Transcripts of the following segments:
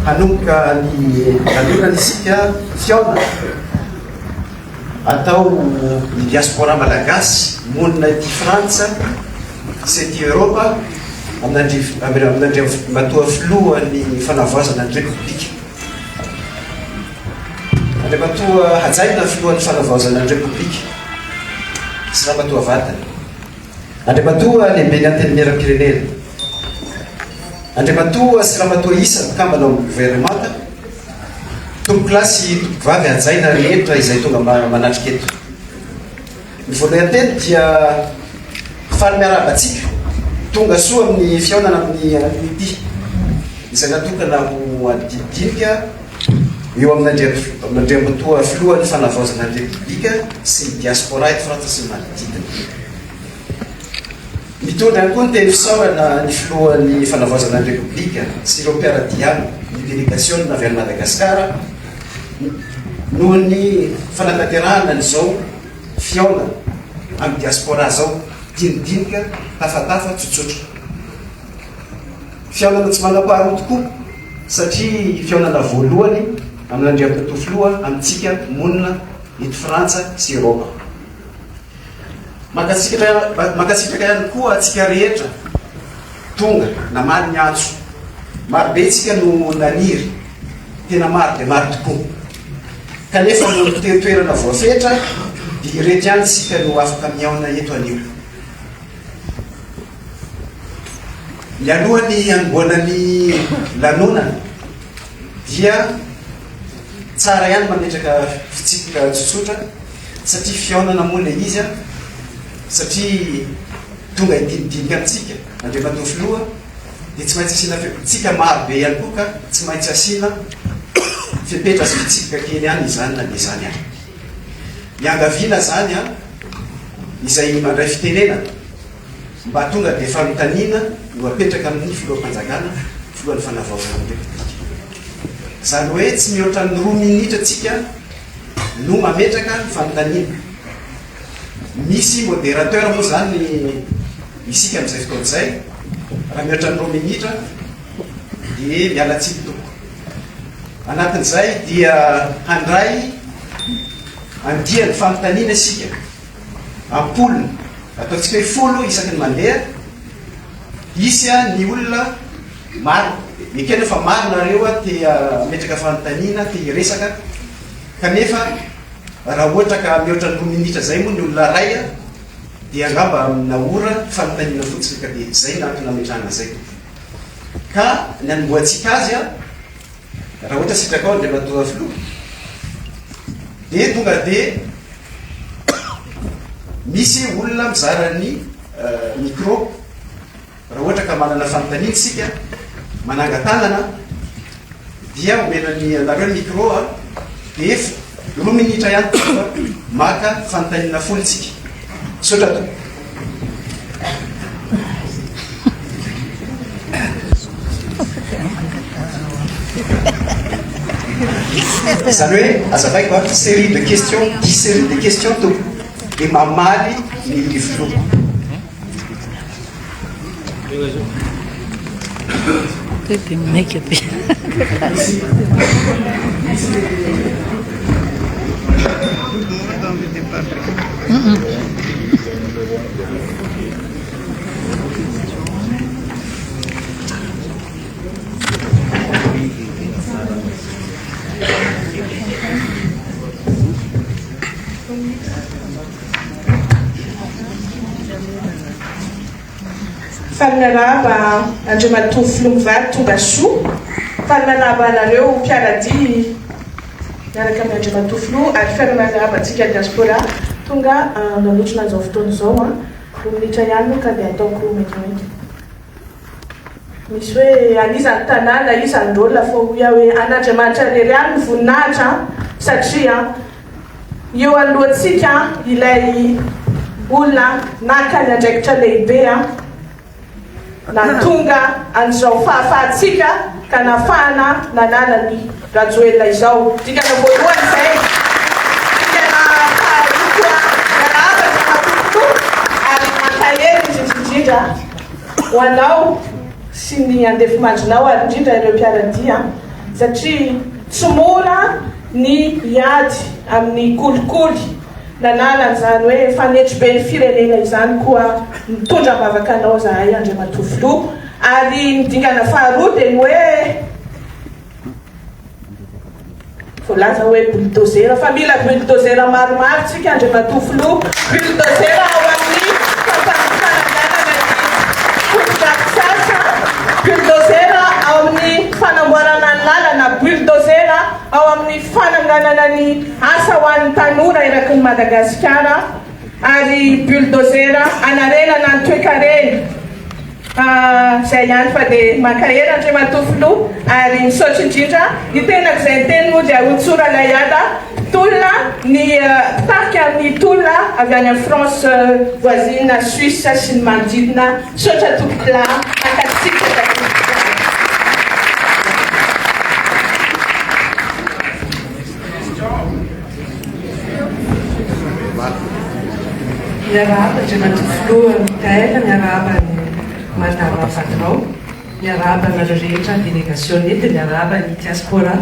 hanomboka ny alonan'isika fiaona atao ny diaspora malagasy monina ty frantsa sy ty europa amin'andre matoa filohan'ny fanavaozana ny republika andre matoa hajaina filohan'ny fanavaozana ny republika sy raha matoa vatana andre matoa lehibe ny antenimieram-pirenena andre matoa sy raha matoa isa mikambana amin'ny gouvernemanta tombo klasy tombo vavy hajaina rehetra izay tonga manatrika eto ny voalohanteny dia faly miarabatsika tonga soa amin'ny fiaonana amin'ny izay natokana ho adidinika eo amin'andre matoa filohan'ny fanavaozana ny republika sy ny diaspora eto frantsa sy manodidina mitondra ihany koa ny teny fisaorana ny filohan'ny fanavaozana ny republika sy ireo mpiaradiano ny délégation navy any Madagasikara noho ny fanatanterahana nyzao fiaona amin'ny diaspora zao dinidinika tafatafa tsotsotra fiaonana tsy manam-paharoa tokoa satria fiaonana voalohany amin'andre matoa filoha amintsika monina eto frantsa sy europa makasitraka ihany koa atsika rehetra tonga namaly ny antso marobe tsika no naniry tena maro de maro tokoa kanefa no toerana voafetra dia rety ihany tsika no afaka miaona eto anio mialohany anomboanany lanonana dia tsara ihany mametraka fitsipika tsotsotra satria fiaonana moa le izy a satria tonga idinidinika amitsika andre matoa filoha dia tsy maintsy asina tsika maro be ihany koa ka tsy maintsy asina fipetra sy fitsipika kely ihany izany na de zany any miangaviana zany a izay mandray fitenenana mba tonga de fanontaniana no apetraka amin'ny filohampanjakana filohan'ny fanavaozana ny republika zany hoe tsy mihoatra ny 2 minitra tsika no mametraka ny fanontaniana misy modérateur moa zany isika amin'izay fotoana zay raha mihoatra ny 2 minitra dia mialatsiny toko anatin'izay dia handray andia ny fanontaniana isika ampolony ataontsika hoe folo isaky ny mandeha isy a ny olona maro mikena fa maro nareo a tia metraka fanontaniana tia iresaka kanefa raha ohatra ka mihoatra ny 2 minitra zay moa ny olona ray a dia angamba naora fanontaniana fotsiny ka dia zay nametrahana zay ka ny anomboatsika azy a raha ohatra sitrakao andre matoa filoha dia tonga dia misy olona mizara ny micro raha ohatra ka manana fanontaniana sika manangatanana dia omenany anareo ny micro a dia 2 minitra ihany toa maka fanontaniana folontsika sotra to zany hoe azavaiko a série de questions 10 série de questions to dia mamaly ny filoha Falinaraba andre matoa filoha mivady tonga soa falinaraba anareo mpiarady miaraka amin'ny andre matoa filoha ary falinaraba atsika diaspora tonga nalotrona an'izao fotoana zao a 2 minitra ihany ka dia ataoko mekimeky misy hoe anizany tanàna isany drôla fa hoia hoe an'andriamanitra rery any ny voninahitra satria eo alohantsika ilay olona naka ny andraikitra lehibe a na tonga an'izao fahafahatsika ka nafahana nanana ny rajoelina izao dikana voalohany zay dikana faharokoa nanavatra matokoto ary makahery indrindra ho anao sy ny andefimandrinao ary indrindra ireo mpiaradia satria tsy mora ny hiady amin'ny kolikoly nananan'izany hoe fanetry be ny firenena izany koa mitondra bavaka anao zahay Andriamatofiloha. Ary midingana faharoa dia ny hoe voalaza hoe bulldozer fa mila bulldozer maromaro tsika Andriamatofiloha. Bulldozer ao amin'ny fanamboaranana ny fotodrafitrasa, bulldozer ao amin'ny fanamboarana ny lalana, bulldozer ao amin'ny fananganana ny asa ho an'ny tanora eraky ny Madagasikara, ary bulldozer anarenana ny toe-karena. Zay ihany fa dia mankahera Andriamatofiloha ary misaotra indrindra ny tenako izay teny moa dia Ontsora Layada tolona ny mpitarika amin'ny tolona avy any amin'ny France voisine Suisse sy ny manodidina. Misaotra tompokila akatsika miarahaba Andriamatofiloha Mikaela, miarahaba Madame Patron, miarahaba nareo rehetra délégation nety, miarahaba ny diaspora,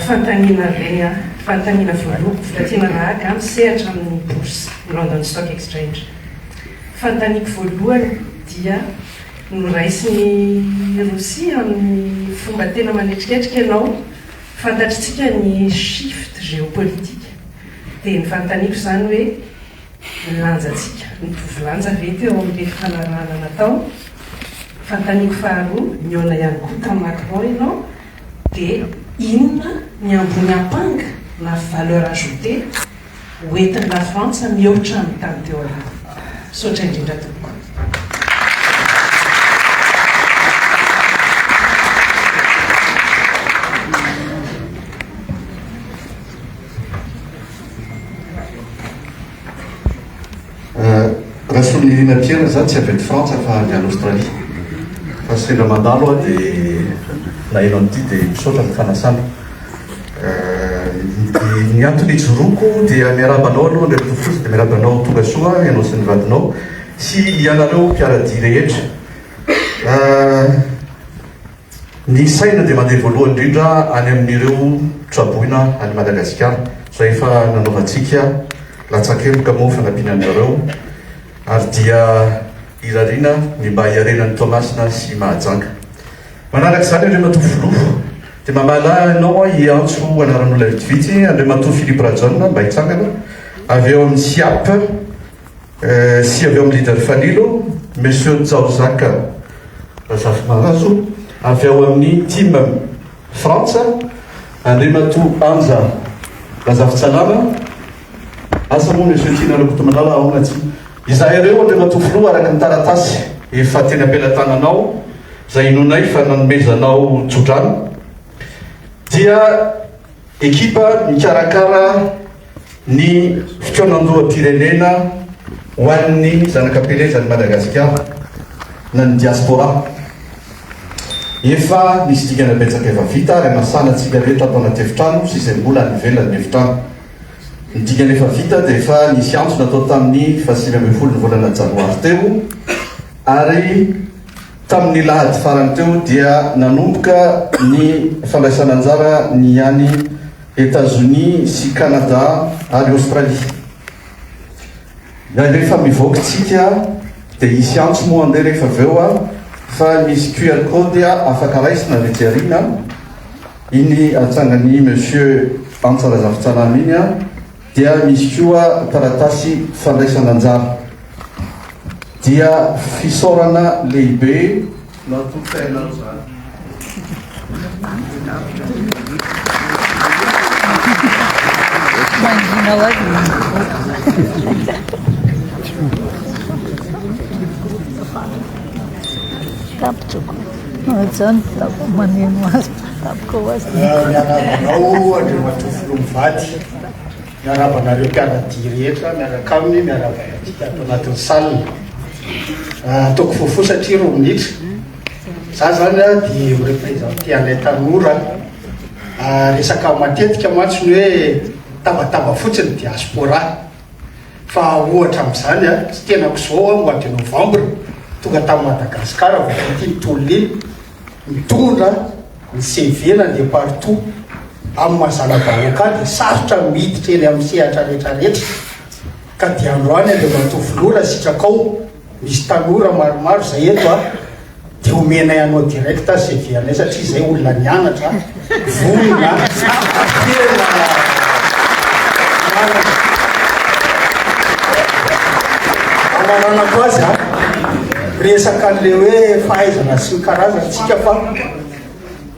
fantanina regna, fantanina voaloha, fidatiana rahaga misehatra amin'ny bourse London Stock Exchange. Fantaniako voalohany dia noraisiny Rosia amin'ny fomba tena manetriketrika ianao, fantatritsika ny shift géopolitique. Dia ny fantaniako zany hoe lanjatsika, mitovy lanja vety eo amin'ny fanarahana natao. Fantaniako faharoa, niona ihany koa tamin'ny Macron ianao, dia inona ny ambony ampanga na valeur ajoutée hoentin'i la France mihoatra amin'ny tany teo aloha. Misaotra indrindra tompoko. Raha solirina Pierre zany tsy avy eto Frantsa fa ny Australie. Fa sendra mandalo dia naheno an'ity dia misaotra ny fanasana. Ny antony ijoroako dia miarabanao aloha ny Andriamatofiloha dia miarabanao tonga soa ianao sy ny vadinao sy ianareo mpiaradia rehetra. Ny saina dia mandeha voalohany indrindra any amin'ireo traboina any Madagasikara. Zay efa nanaovantsika latsakeloka moa fanampiananareo ary dia irariana ny mba hiarenan'ny Toamasina sy Mahajanga. Manaraka izany Andriamatofiloha dia mamala ianao hiantso anaran'olona vitivity Andriamatoa Philippe Rajona mba hitsangana avy eo amin'ny SIAP sy avy eo amin'ny leader Fanilo Monsieur Tsaozaka Razafy Marazo, avy eo amin'ny team Frantsa Andriamatoa Anja Razafy Tsalama asa moa Monsieur Tina Lokotomanala aonatsy izahay ireo Andriamatofiloha araka ny taratasy efa teny ampelantananao zay inonay fa nanomezanao tsodrano dia ekipa mikarakara ny fitoanandoha-pirenena ho an'ny zanakapelezany Madagasikara na ny diaspora. Efa nisy dikana betsaka efa vita ary masana antsika rehetra atao anaty efitrano sy izay mbola nivelany efitrano. Ny dikana efa vita dia efa nisy antso natao tamin'ny 20 ny volana janoary teo ary tamin'ny lahady farany teo dia nanomboka ny fandraisana anjara ny any États-Unis sy Canada ary Australie. Rehefa mivoakintsika dia hisy antso moa andeha rehefa aveo fa misy QR code afaka raisina rejerina iny atsangany Monsieur Anja Razafy Tsalama iny dia misy koa taratasy fandraisana anjara dia fisaorana lehibe natokainao zany. Miarabanao Andriamatofiloha mivady, miarabanareo mpiaradia rehetra miaraka aminy miarabantsika ato anatin'ny salina. Ataoko fofo satria 2 minitra. Za zany dia mirepresenté anay tanora. Resaka matetika mantsy ny hoe tabataba fotsiny diaspora. Fa ohatra amin'izany tsy tenako zao mois de novembre tonga tamin'ny Madagasikara vao ity tolony mitondra ny sevena dia partout amin'ny mazanavahoaka dia sarotra miditra eny amin'ny sehatra rehetrarehetra ka dia androany dia matovolora sitrakao misy tanora maromaro zay eto a dia omena ianao direct CV-anay satria zay olona nianatra volona manana ko azy a resaka an'le hoe fahaizana sy ny karazantsika fa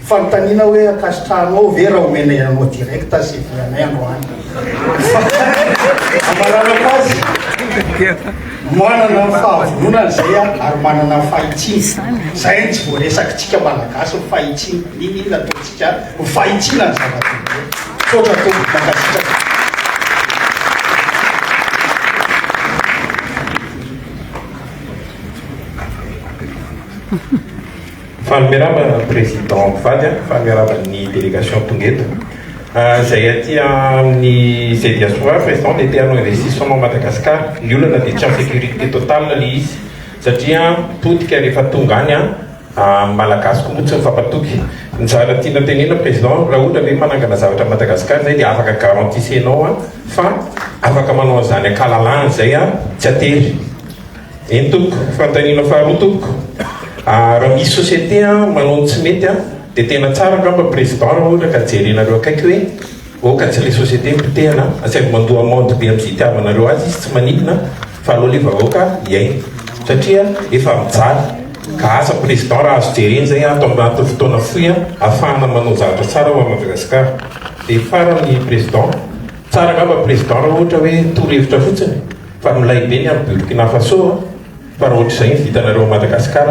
fanontaniana hoe akasitranao ve raha omena ianao direct CV-anay androany manana ko azy manana fahavononana zay a ary manana fahitsina zay tsy voaresaka tsika malagasy ny fahitsina iny ataotsika ny fahitsina ny zava-dehibe sotra tombonakasika Famiaraba président Vady, famiaraba ny délégation Tongeto. Zay aty amin'ny zay diaspora président dia te-hanao investissement Madagascar, ny olana dia tsy amin'ny sécurité totale le izy satria totika rehefa tonga any malagasy koa moa tsy mifampatoky. Ny zavatra tiana tenena président raha ohatra hoe manangana zavatra Madagascar zay dia afaka garantisenao fa afaka manao an'izany akalalana zay tsy atery. Eny tompoko, fanontaniana faharoa tompoko. Raha misy société manao tsy mety dia tena tsara angamba président raha ohatra ka jerenareo akaiky hoe oka tsy le société mitehana asaiko mandoa monde be amin'izay itiavanareo azy izy tsy manidina fa aloha le vahoaka iainy satria efa mijaly ka asa président raha azo jereny zay atao anaty fotoana foy ahafahana manao zavatra tsara ho Madagascar. Dia farany président tsara angamba président raha ohatra hoe torohevitra fotsiny fa milay be ny amin'ny Burkina Faso fa raha ohatra izay ny vitanareo Madagascar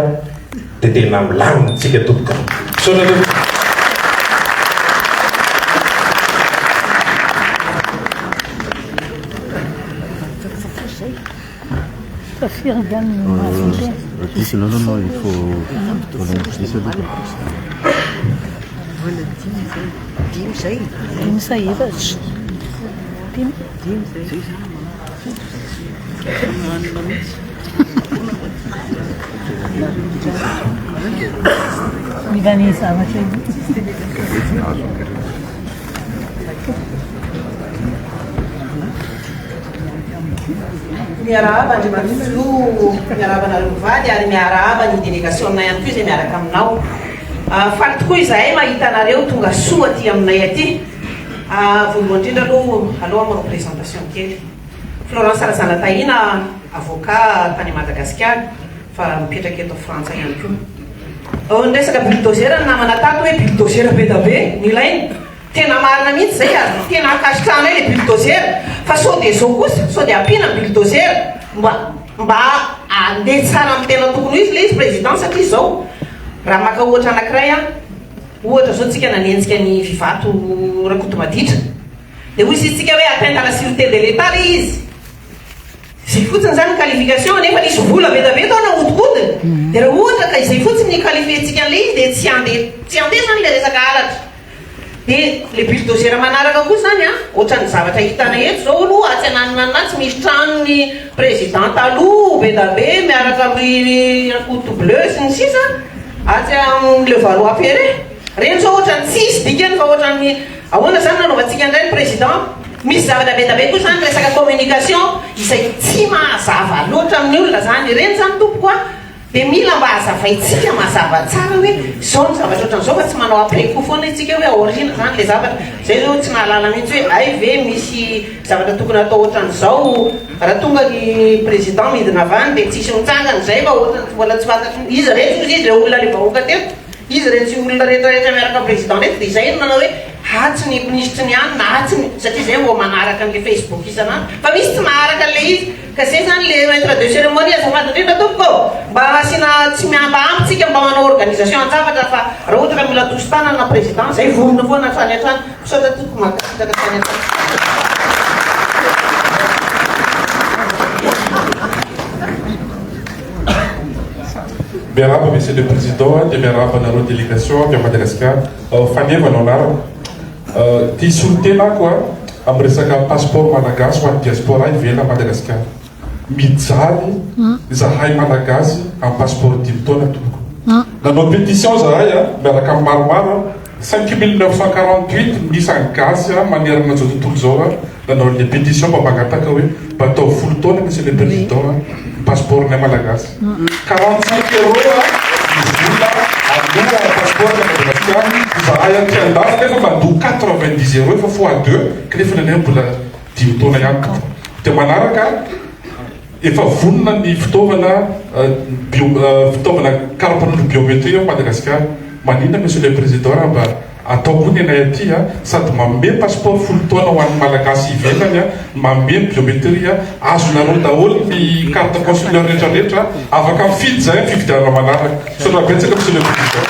dia tena milamina tsika tompoko. Sotra tompoko. Non, il faut l'investisseur. Miarahaba Andriamanitra Filoha, miarahaba anareo Vady ary miarahaba ny délégation-nay ihany koa izay miaraka aminao. Faly tokoa izahay mahita anareo tonga soa aty aminay aty. Voalohany indrindra aloha manao présentation kely. Florence Razana Tahina, avocat tany Madagascar, fa mipetraka eto Frantsa ihany koa. Ny resaka bulldozer ny namana tato hoe bulldozer be da be nilainy. Tena marina mihitsy zay ary tena akasitrana le bulldozer fa sao dia zao kosa sao dia ampina bulldozer mba andeha tsara amin'ny tena tokony izy le izy président satria zao raha maka ohatra anankiray ohatra zao tsika nanenjika ny vivato Rakotomaditra dia hoy isitsika hoe atteinte à la sûreté de l'état le izy zay fotsiny zany qualification nefa nisy vola be da be tao nahodikodigny dia raha ohatra ka izay fotsiny ny qualifientsika an'le izy dia tsy andeha zany le resaka alatra. Dia le bulldozer manaraka koa zany ohatrany zavatra hitana eto zao aloha atsy ananinatsy misy trano ny président taloha be da be miaraka amin'ny Rakoto bleu sy ny sisa atsy le Valois Perret reny zao ohatrany tsisy dikany fa ohatrany ahoana zany nanaovantsika indray ny président misy zavatra be da be koa zany resaka communication izay tsy mahazava loatra amin'ny olona zany reny zany tompoko dia mila mba hazavaitsika mazava tsara hoe zao ny zavatra ohatran'izao fa tsy manao après-coup foana itsika hoe origine zany le zavatra zay zao tsy nahalala mihitsy hoe ay ve misy zavatra tokony atao ohatran'izao raha tonga ny président midina avy any dia tsisy mitsangana zay fa ohatrany mbola tsy fantatry izy rehetra izy le olona le vahoaka teto izy rehetra olona rehetrarehetra miaraka président rehetra dia izay manao hoe hatsy ny ministre ny any na hatsy ny satria zay vao manaraka an'le Facebook isan'andro fa misy tsy maharaka an'le izy ka zay zany le maître de cérémonie azafady indrindra tompoko mba asiana tsy miambaambitsika mba manao organisation an-javatra fa raha ohatra ka mila tosi-tanana président zay vorona foana hatrany hatrany saotra toko makasitraka hatrany hatrany. Miarahaba Monsieur le Président, dia miarahaba anareo délégation avy Madagascar. Fanevana anarako. Tia solon-tenako amin'ny resaka passeport malagasy ho an'ny diaspora ivelany Madagascar. Mijaly zahay malagasy amin'ny passeport 10 taona tompoko. nanao pétition zahay miaraka amin'ny maromaro 5948 misy angasy manerana zao tontolo zao nanao le pétition mba mangataka hoe mba atao 10 taona monsieur le président passeportnay malagasy 45 € vola aloha passeport na Madagasikara zahay an-Kiandafy nefa mandoa 90 € efa fois 2 kanefa nanay mbola 10 taona ihany dia manaraka efa vonona ny fitaovana carbone biométrie ao Madagasikara manina monsieur le président raha mba atao koa ny anay aty sady manome passeport 10 taona ho an'ny malagasy ivelany manome biométrie azonareo daholo ny carte consulaire rehetrarehetra afaka mifidy zay fividianana manaraka sotra betsaka monsieur le président.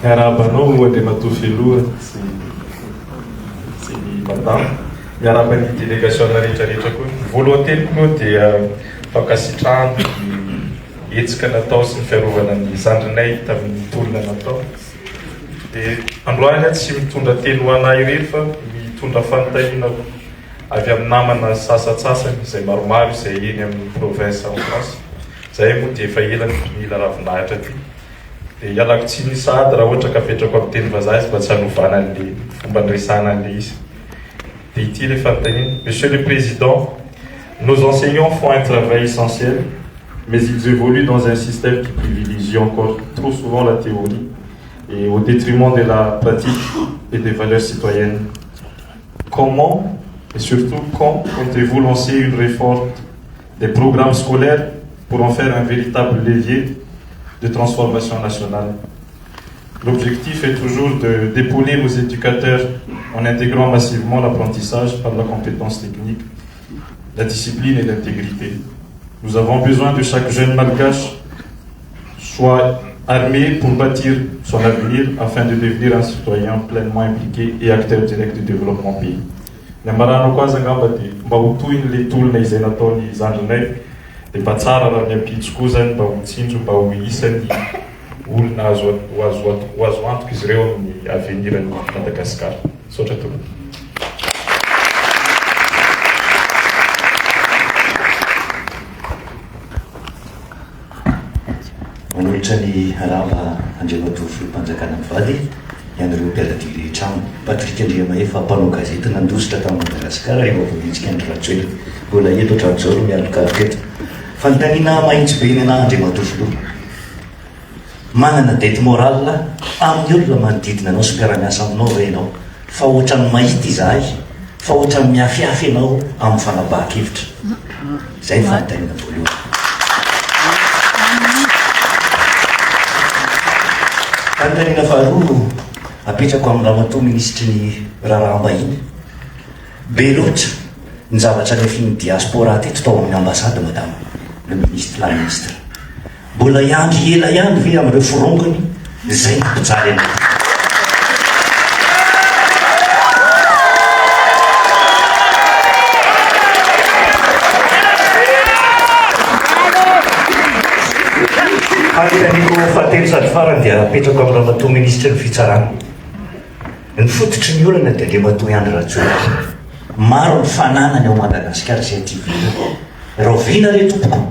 Miarabanao dia matofy aloha sy ny madame miarabany délégation rehetrarehetra koa voalohany teny koa dia fankasitrahana hetsika natao sy ny fiarovana ny zandrinay tamin'ny tolona natao dia androany tsy mitondra teny ho anahy irery fa mitondra fanontaniana avy amin'ny namana sasatsasany izay maromaro izay eny amin'ny province en France zay moa dia efa elany mila ravinahitra ty dia ialako tsy ny sady raha ohatra ka fetrako amin'ny teny vazaha izy mba tsy hanovana an'le fomba andresana an'le izy dia ity le fanontaniana. Monsieur le Président, nos enseignants font un travail essentiel mais ils évoluent dans un système qui privilégie encore trop souvent la théorie et au détriment de la pratique et des valeurs citoyennes. Comment et surtout quand comptez-vous lancer une réforme des programmes scolaires pour en faire un véritable levier de transformation nationale? L'objectif est toujours d'épauler nos éducateurs en intégrant massivement l'apprentissage par la compétence technique, la discipline et l'intégrité. Nous avons besoin de chaque jeune malgache soit armé pour bâtir son avenir afin de devenir un citoyen pleinement impliqué et acteur direct du développement pays. Namarano koa zangamba dia mba ho tohiny le tolona izay nataony zandrinay dia mba tsara raha miampitso koa zany mba ho tsindro mba ho isany olona azo antoka izy ireo amin'ny aveniran'ny Madagasikara. Sotra tokoa. Manolotra ny arava Andriamatovy mpanjakana mivady ianareo mpiaradio rehetra aminy Patrick Andriamaefa mpanao gazety nandositra tamin'ny Madagasikara rehefa voavitsika Andry Rajoelina mbola eto hatramin'izao no miaraka teto fanontaniana mahitsy be ny anahy Andriamatovy loha manana dette morale amin'ny olona manodidina anao sy mpiara-miasa aminao ve ianao fa ohatrany mahita izahay fa ohatrany miafiafy ianao amin'ny fanapahan-kevitra zay fanontaniana voalohany. Fanontaniana faharoa apetrako amin'ny ramatoa ministry ny raharaham-bahiny be loatra ny zavatra rehefin'ny diaspora teto tao amin'ny ambassade madame le ministre la ministre mbola iandry ela ihany ve amin'ireo firongony zay nampijaly anao. Fanontaniako fahatelo sady farany dia apetrako amin'ny ramatoa ministre ny fitsarana ny fototry ny olana dia Andriamatoa Andry Rajoelina maro ny fananany ao Madagasikara sy aty rovina re tompoko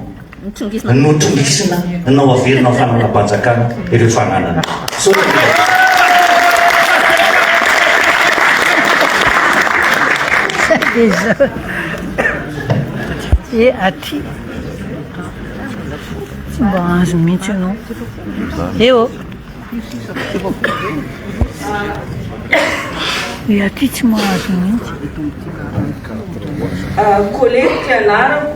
notrongisina nao averina fananam-panjakana ireo fananana e aty mba azo mihitsy ianao eo e aty tsy mahazo mihitsy collègue fianarako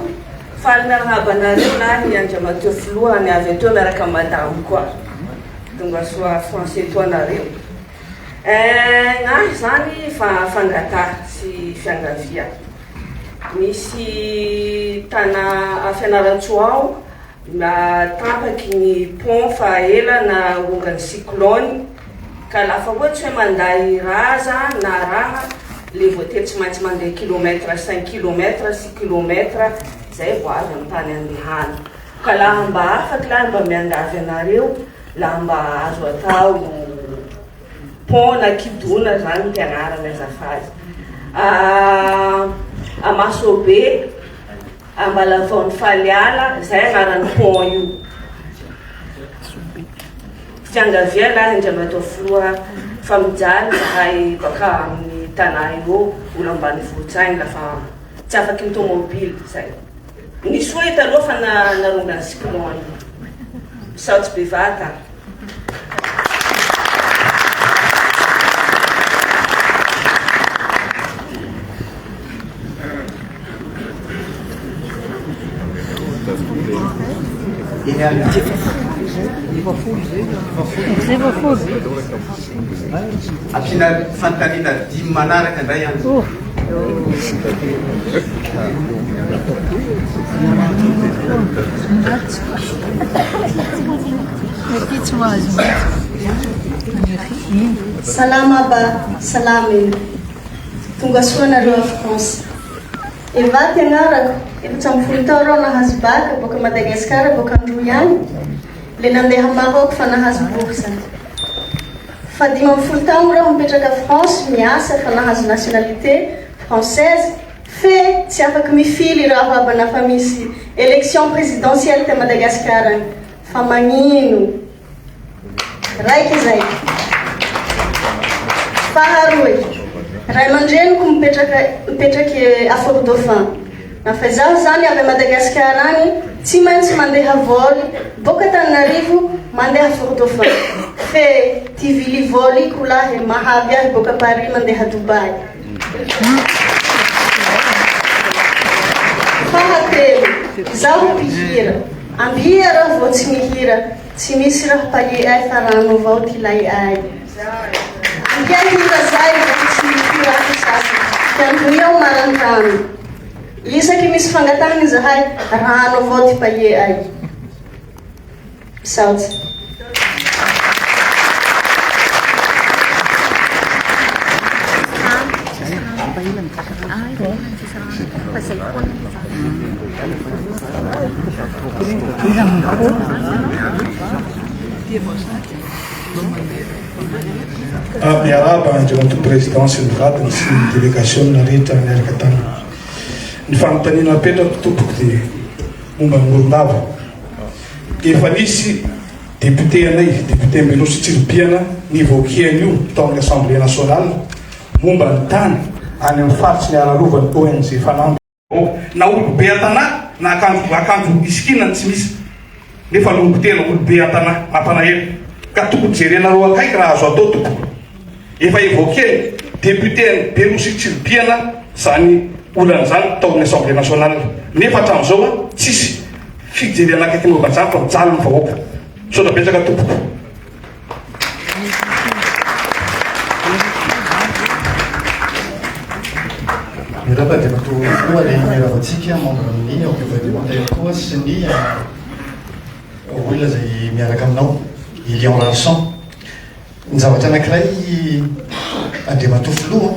faly miarahabanareo na ny Andriamatovy filohany avy atao miaraka madame koa tonga soa français toanareo nahy zany fangatah sy fiangavia misy tana fianaratsoa ao tapaky ny pont fa ela na ongany cyclone ka lafa ohatsy hoe manday raza na raha le voatery tsy maintsy mandeha kilometre 5 kilometre 6 kilometre zay vo avy amin'ny tany andehana ka laha mba afaky laha mba miangavy anareo laha mba azo atao pont na kidona zany mpianarana azafady Amasobe Ambalavao ny Faliala zay agnaran'ny pont io fiangaviana andriamato filoha famijaly zahay baka amin'ny tanà io olo ambany vohitsainy lafa tsy afaky ny tomobily zay nisy hoe taloha fa narongany cyclone saotsy bevata Apina fantanina dimy manaraka indray ihany. Salama ba, salame. Tonga soa nareo a France. Evaty agnarako, efatra amby folo tao rao nahazo baka boka Madagasikara boka androy any. Le nandeha Maroc fa nahazo bourse. Fa 5 amby folo tao rao mipetraka France miasa fa nahazo nationalité française. Fe tsy afaky mifily raha abana fa misy élection présidentielle ta Madagasikara. Fa magnino. Raiky zay. Faharoy. Ray aman-dreniko mipetraky a Fort Dauphin. Nafa zaho zany avy Madagasikara any tsy maintsy mandeha voly boka Tananarivo mandeha Fort Dauphin. Fe ty vily voly ko lahy mahavy ahy boka Paris mandeha Dubai. Fahatelo, zaho mpihira. Ambia raha vao tsy mihira, tsy misy raha paye ay fa rano avao ty lay ay. Ambia hira zay vao tsy mihira ay sasy, tianto io marantano. Isaky misy fangatahany zahay, rano avao ty paye ay. Saotsy. Miaraba andriamato présidence nyvadiny sy délégation narehetra miaraka tany. Ny fanontaniana napetrako tompoko dia momba ny Morondava. Efa nisy député anay, député Mbelosi Tsiripiana nivokiany io tao amin'ny Assemblée nationale momba ny tany any amin'ny faritsy ny ararovany ONG Fanamby. Na olobe an-tanà na akanjo isikina tsy misy. Nefa lombo tena olobe an-tanà mampanaela. Ka tokony jerenareo akaiky raha azo atao tompoko. Efa évoqué député Mbelosi Tsiripiana zany olana zany tao amin'ny Assemblée nationale. Nefa hatramin'izao tsisy fijerena akaiky momba zany fa mijaly ny vahoaka. Sotra betsaka tompoko. Miraba dia koa le miaravatsika membre amin'ny environnemental koa sy ny olona zay miaraka aminao i Lion Larson. Ny zavatra anankiray Andriamato filoha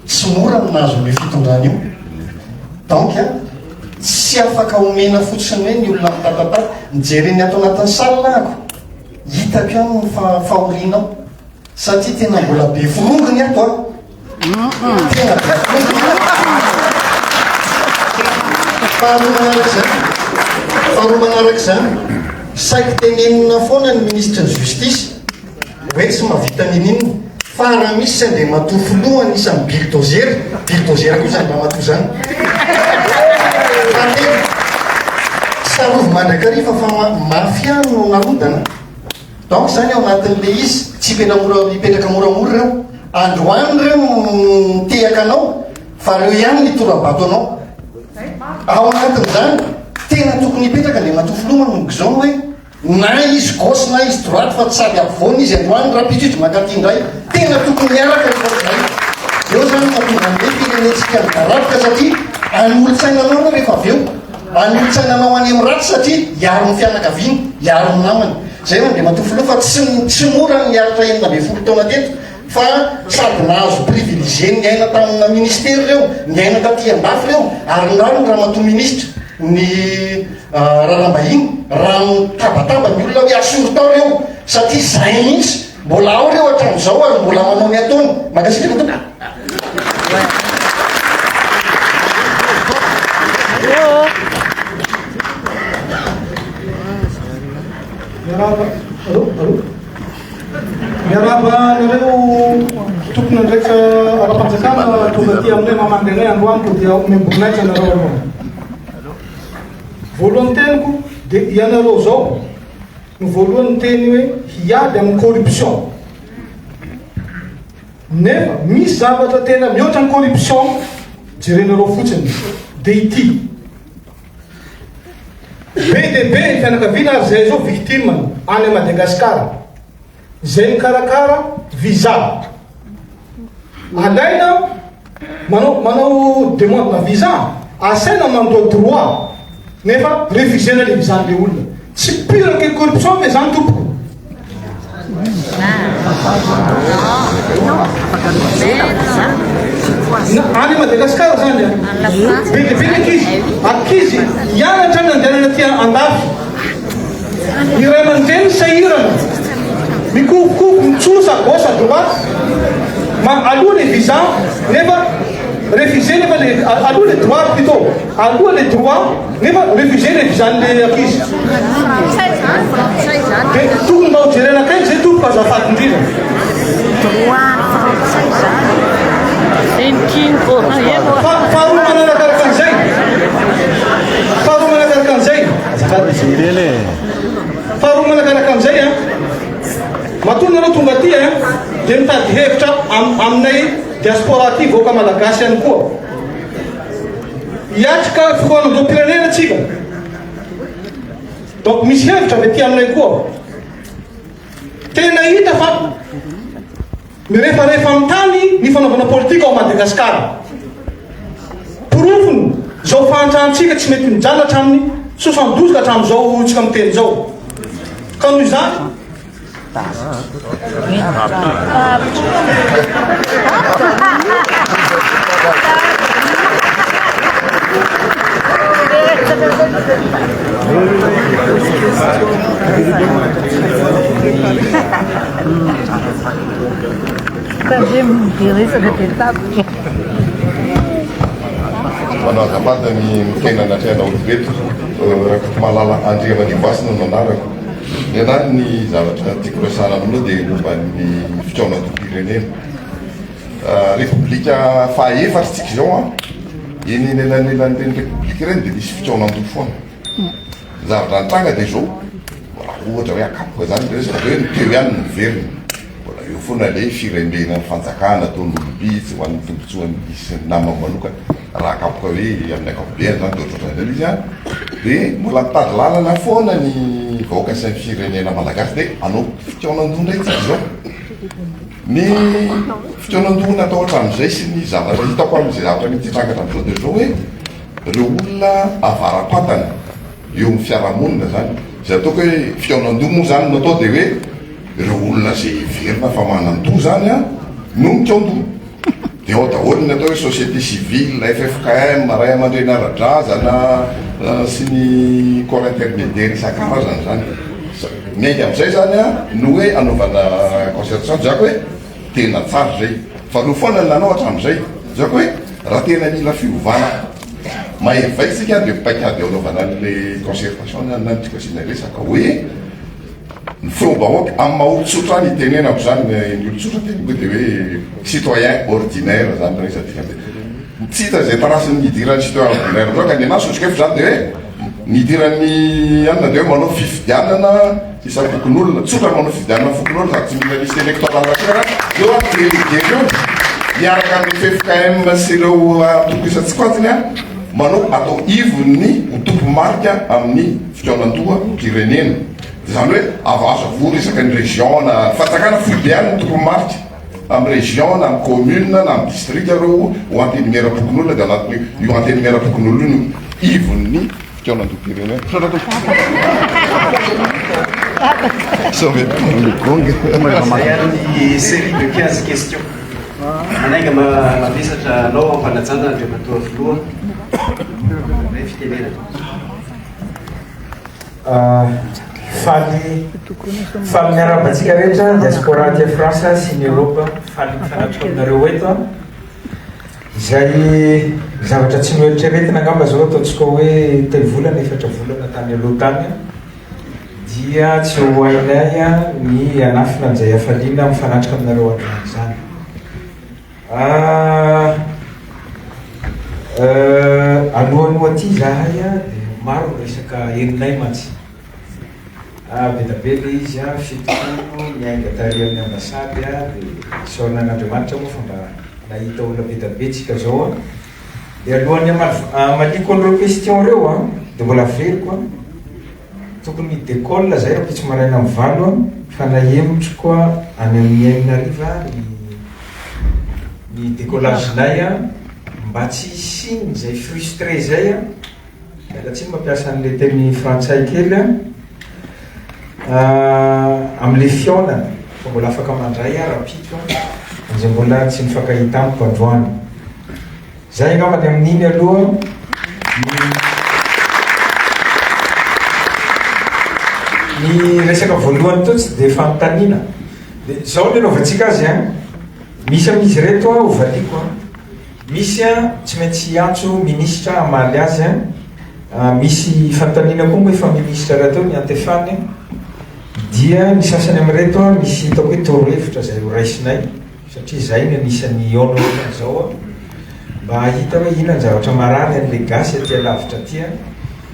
tsy mora nahazo ny fitondrana io. Donc tsy afaka omena fotsiny hoe ny olona mitatata mijereny ato anatin'ny salina ako hitako ihany ny fahorinao satria tena mbola be vorongony ato a tena be vorongony faharoa manaraka zany saiky tenenina foana ny ministre ny justice hoe tsy mahavita nin'inona fa raha misy sy Andriamato filoha anisan'ny bulldozer koa zany Andriamato zany sarovy mandrakarifa fa mafia no narodana. Donc zany ao anatin'le izy tsy hipetraka moramora reo androany reo mitehaka anao fa reo ihany nitorabato anao. Ao anatin'izany tena tokony hipetraka Andriamato filoha manomboka izao hoe na izy gauche na izy droite fa tsy sady ampovoany izy androany raha pititry makaty indray tena tokony miaraka izay. Eo zany mahatonga an'le firenentsika midarabika satria an'olon-tsainanao rehefa avy eo an'olon-tsainanao any amin'ny ratsy satria hiaro ny fianakaviany hiaro ny namany. Zay Andriamato filoha fa tsy mora niaritra enina amby folo taona teto fa sady nahazo privilégié ny aina tamina ministère reo ny aina taty andafy reo ary nrano raha mato ministre ny raharambahiny raha tabataba ny olona hoe asoro tao reo satria zay mihitsy mbola ao reo hatramin'izao ary mbola manao miatono makasika tompoko miaraba nareo tompona ndraika ara-panjakana tonga ty aminay mamandegnay androaniko dia miambonaitra nareo aloha voalohany teniko dia ianareo zao no voalohany teny hoe hiady amin'ny corruption nefa misy zavatra tena mihoatra ny corruption jerenareo fotsiny dia ity be dia be ny fianakaviana ary zay zao victime any Madagasikara zay mikarakara visa alaina manao demande na visa asaina mandoa droit nefa refusena le visa le olona tsy pire ke corruption me zany tompoko any Madagasikara zany be dia be ankizy hianatra nandehanana ty andafy iray aman-dreny sahirana mikokoko mitsosa gauche à droite aloha le visa nefa refusé nefa aloha le droit plutôt aloha le droit nefa refusé le visa le ankizy dia tokony mba ho jerena kay zay tompoko azafady indrindra faharoa manarakaraka an'izay faharoa manarakaraka an'izay matoa nareo tonga aty dia mitady hevitra aminay diaspora aty voaka malagasy ihany koa hiatrika fikohan'izao pirenena atsika donc misy hevitra avy aty aminay koa tena hita fa mirefarefa amin'ny tany ny fanaovana politika ao Madagasikara porofony zao fahantrahantsika tsy mety mijala hatramin'ny 72 ka hatramin'izao tsika miteny zao ka noho izany manao azafady ny mitena natriana olobeto raha malala Andriamanivasina no anarako ny anary ny zavatra tiako resana aminao dia momba ny fitaonan-tom-pirenena république fahaefatra tsika zao eny elanelan'ireny république ireny dia misy fitaonan-do foana zavatra antranga dia zao ohatra hoe akapoka zany resaka hoe niteo ihany ny verina mbola eo foana le firenena fanjakana ataon'olobitsy ho an'ny tombotsoany isy nama manokana raha akapoka hoe amin'ny akapobeany zany toatrotran'ireo izy dia mbola mitady lalana foana ny vahoaka sy ny firenena malagasy dia anao fitaonan-do ndray tsika zao ny fitaonan-do natao hatramin'izay sy ny zavatra hitako amin'izay zavatra mititranga hatramin'izao dia zao hoe reo olona avaram-patana eo amin'ny fiarahamonina zany zay ataoko hoe fitaonan-do moa zany natao dia hoe reo olona zay verina fa manan-do zany no mitao-do dia ao daholo ny atao hoe société civile FFKM ray aman-dreny ara-drazana sy ny corps intermédiaire isan-karazany zany miainga amin'izay zany no hoe anaovana concertation zako hoe tena tsara zay fa no foana ny nanao hatramin'izay zako hoe raha tena mila fiovana mahevay tsika dia paikady eo anaovana an'le concertation nantsika sy naresaka hoe ny fombahoaka amin'ny maha-olotsotra any itenenako zany ny olotsotra teniko dia hoe citoyen ordinaire zany resatika tsy hita zay tarasiny nidiran'ny citoyen ordinaire zao ka ny anazy sotrika efa zany dia hoe nidiran'ny anina dia hoe manao fifidianana isan-fokon'olona tsotra manao fifidianana fokon'olona zaka tsy mila liste électorale asira eo a délégué miaraka amin'ny FFKM sy ireo atoko isan-tsikotiny manao atao ivony ho tompo-marika amin'ny fitaonan-doha pirenena zany hoe azo avory isaka ny région na fatsakana foibeany ny tompo-marika amin'ny région na amin'ny commune na amin'ny district reo ho anteny miara-pokon'olona dia anatiny io anteny miara-pokon'olona io ivony fitaonan-doha pirenena Ny série de 15 questions. Anainga mavesatra anao ampanajana andreo matoa filoha fitenena faly miarabantsika rehetra diaspora ty France sy ny Europe faly mifanatitra aminareo eto izay zavatra tsy noeritreretina angamba zao ataontsika hoe telo volana efatra volana tany aloha tany dia tsy ho hainay ny anafina an'izay hafaliana mifanatrika aminareo androany zany alohan'oa aty zahay dia maro resaka herinay mantsy be da be le izy fitokono miainga tary amin'ny ambasady dia saornan'Andriamanitra moa fa mba nahita olona be da be tsika zao dia alohan'ny maliko an'ireo question reo dia mbola veriko tokony décolle zay rapitsy maraina amin'ny valo fa nahemotro koa any amin'ny Ainariva ny décollage-nay mba tsy isiny zay frustré zay da tsy mampiasa an'le teny frantsay kely amin'le fionana fa mbola afaka mandray rapitro amizay mbola tsy nifankahita amiko androany zay angambany amin'iny aloha ny resaka voalohany to tsy dia fanontaniana dia zao ny anaovantsika azy misy amin'izy reto hovaliko misy tsy maintsy antso ministra amaly azy misy fanontaniana koa moa efa ministra raha teo ny antefany dia ny sasany amin'reto misy hitako hoe torohevitra zay ho raisinay satria zay ny anisan'ny onona zao mba hita hoe inona ny zavatra marary an'le gasy aty alavitra aty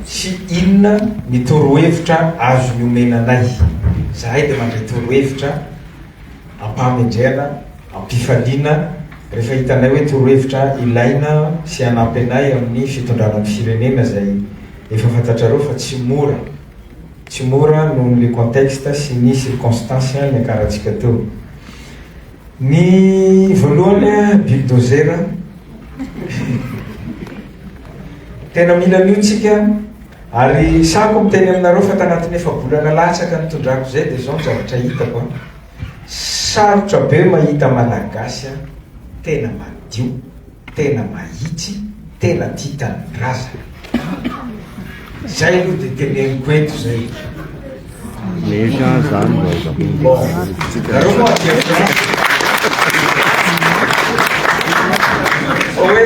sy inona ny torohevitra azo ny omenanay zahay dia mandray torohevitra ampamendrena ampifaliana rehefa hitanay hoe torohevitra ilaina sy anampy anay amin'ny fitondrana ny firenena zay efa fantatrareo fa tsy mora noho le contexte sy ny circonstance ny akarahantsika teo ny voalohany bulldozer tena mila an'io tsika ary sako miteny aminareo fa tanatin'ny efa bolana latsaka nitondrako zay dia zao ny zavatra hitako sarotra be mahita malagasy tena madio tena mahitsy tena tia tanindrazana zay aloha dia teneniko eto zay nareo moa hoe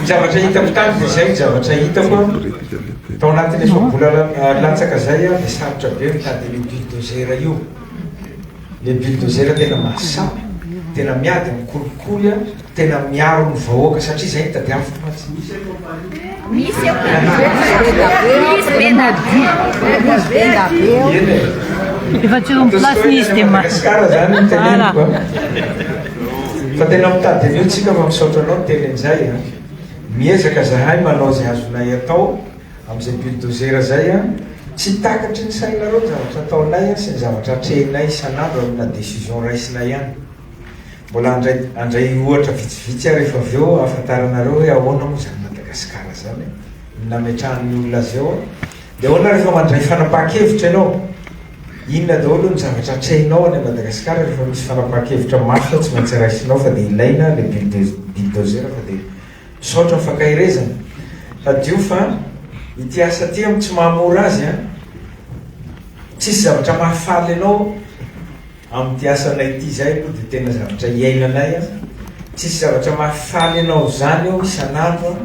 zavatra hitako tany dia zay zavatra hitako tao anatin'ny efa bolana latsaka zay dia sarotra be mitady le bulldozer io le bulldozer tena mahasapy tena miady mikolikoly tena miaro ny vahoaka satria zay hitady afo efa tsy romplasiny izy dia Madagasikara zany teneniko fa tena mitady an'io tsika fa misaotra anao teny an'izay miezaka zahay manao zay azonay atao amin'izay bulldozer zay tsy takatry ny sainareo zavatra ataonay sy ny zavatra atrehinay isan'andro amina décision raisinay ihany mbola andray ohatra vitsivitsy rehefa avy eo afantaranareo hoe ahoana moa zany Madagasikara zany nametrahan'ny olona azy eo dia ahoana rehefa mandray fanapahan-kevitra ianao inona daholo ny zavatra atrehinao any Madagasikara rehefa misy fanapahan-kevitra mafy tsy maintsy raisinao fa dia ilaina le bulldozer fa dia misaotra mifankahirezana fa dio fa ity asa ty tsy mahamora azy tsisy zavatra mahafaly anao amin'ity asanay ity zay aloha dia tena zavatra iainanay tsisy zavatra mahafaly anao zany eo isan'andro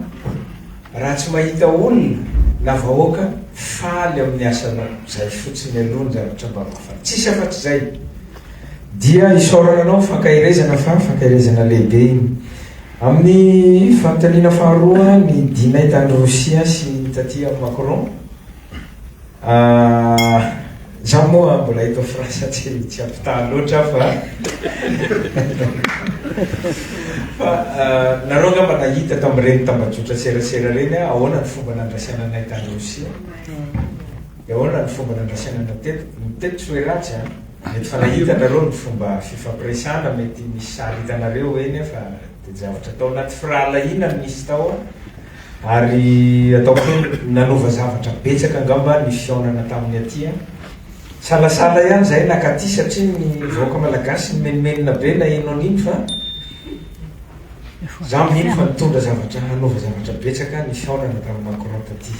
raha tsy mahita olona na vahoaka faly amin'ny asanao zay fotsiny aloha ny zavatra mba mahafaly tsisy afatry zay dia isorana anao fankahirezana fa fankahirezana lehibe iny amin'ny fanontaniana faharoa ny dinay tany Rosia sy taty Macron zaho moa mbola hita frasa tsy ampitaha loatra fa nareo angamba nahita tamin'ireny tambajotra serasera reny ahoana ny fomba nandrasiananay tany Rosia dia ahoana ny fomba nandrasianana teto tsy hoe ratsy mety fa nahita nareo ny fomba fifampiresana mety misy sary hitanareo eny fa dia zavatra tao anaty firahalahiana misy tao ary ataoko hoe nanova zavatra betsaka angamba ny fionana tamin'ny aty salasala ihany zay nakaty satria ny vahoaka malagasy ny menimenina be na eno an'iny fa za mino fa nitondra zavatra nanova zavatra betsaka ny fionana tamin'ny Macron taty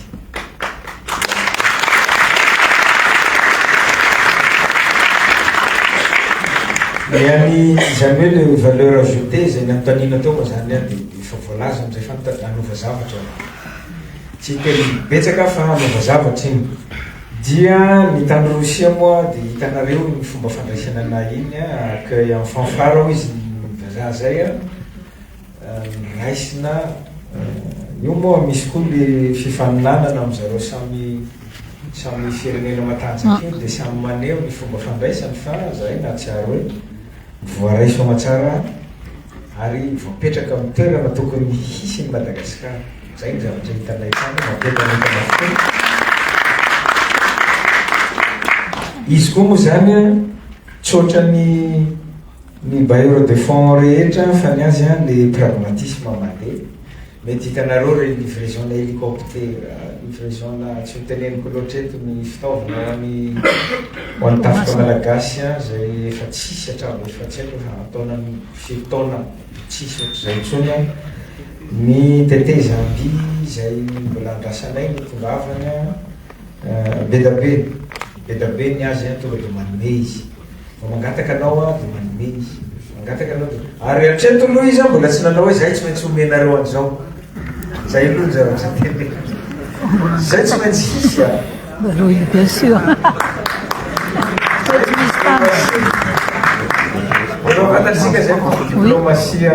Miany zany hoe le valeur ajoutée zay namtanina tao moa zany dia efa voalaza amizay fanova zavatra tsy telo betsaka fa hanova zavatra iny dia ny tany Rosia moa dia hitanareo ny fomba fandraisana anahy iny accueil en fanfare ao izy vazaha zay naisina io moa misy koa le fifaninanana amizareo samy firenena matanjaka iny dia samy maneho ny fomba fandraisany fa zay nahatsiaro hoe voaraiso amatsara ary voapetraka amin'ny toerana tokony hisy ny Madagasikara zay ny zavatra hitanay tany mapetraka izy koa moa zany tsotra ny bailleur de fonds rehetra fa ny azy le pragmatisme mandeha mety hitanareo re livraison na hélicoptère livraison na tsy miteneniko loatra eto ny fitaovana ho an'ny tafika malagasy zay efa tsisy hatravo efa tsy haiko ataona fitaona tsisy ohatr'izay intsony ny teteza amby zay mbola andrasanay ny tongavana bedabe ny azy tonga dia manome izy fa mangataka anao dia manome izy mangataka anao ary hatreto aloha izy mbola tsy nanao hoe zay tsy maintsy omenareo an'izao zay aloha ny zavatra tele zay tsy maintsy hisy Oui, bien sûr. Anao fantatsika zay diplomasia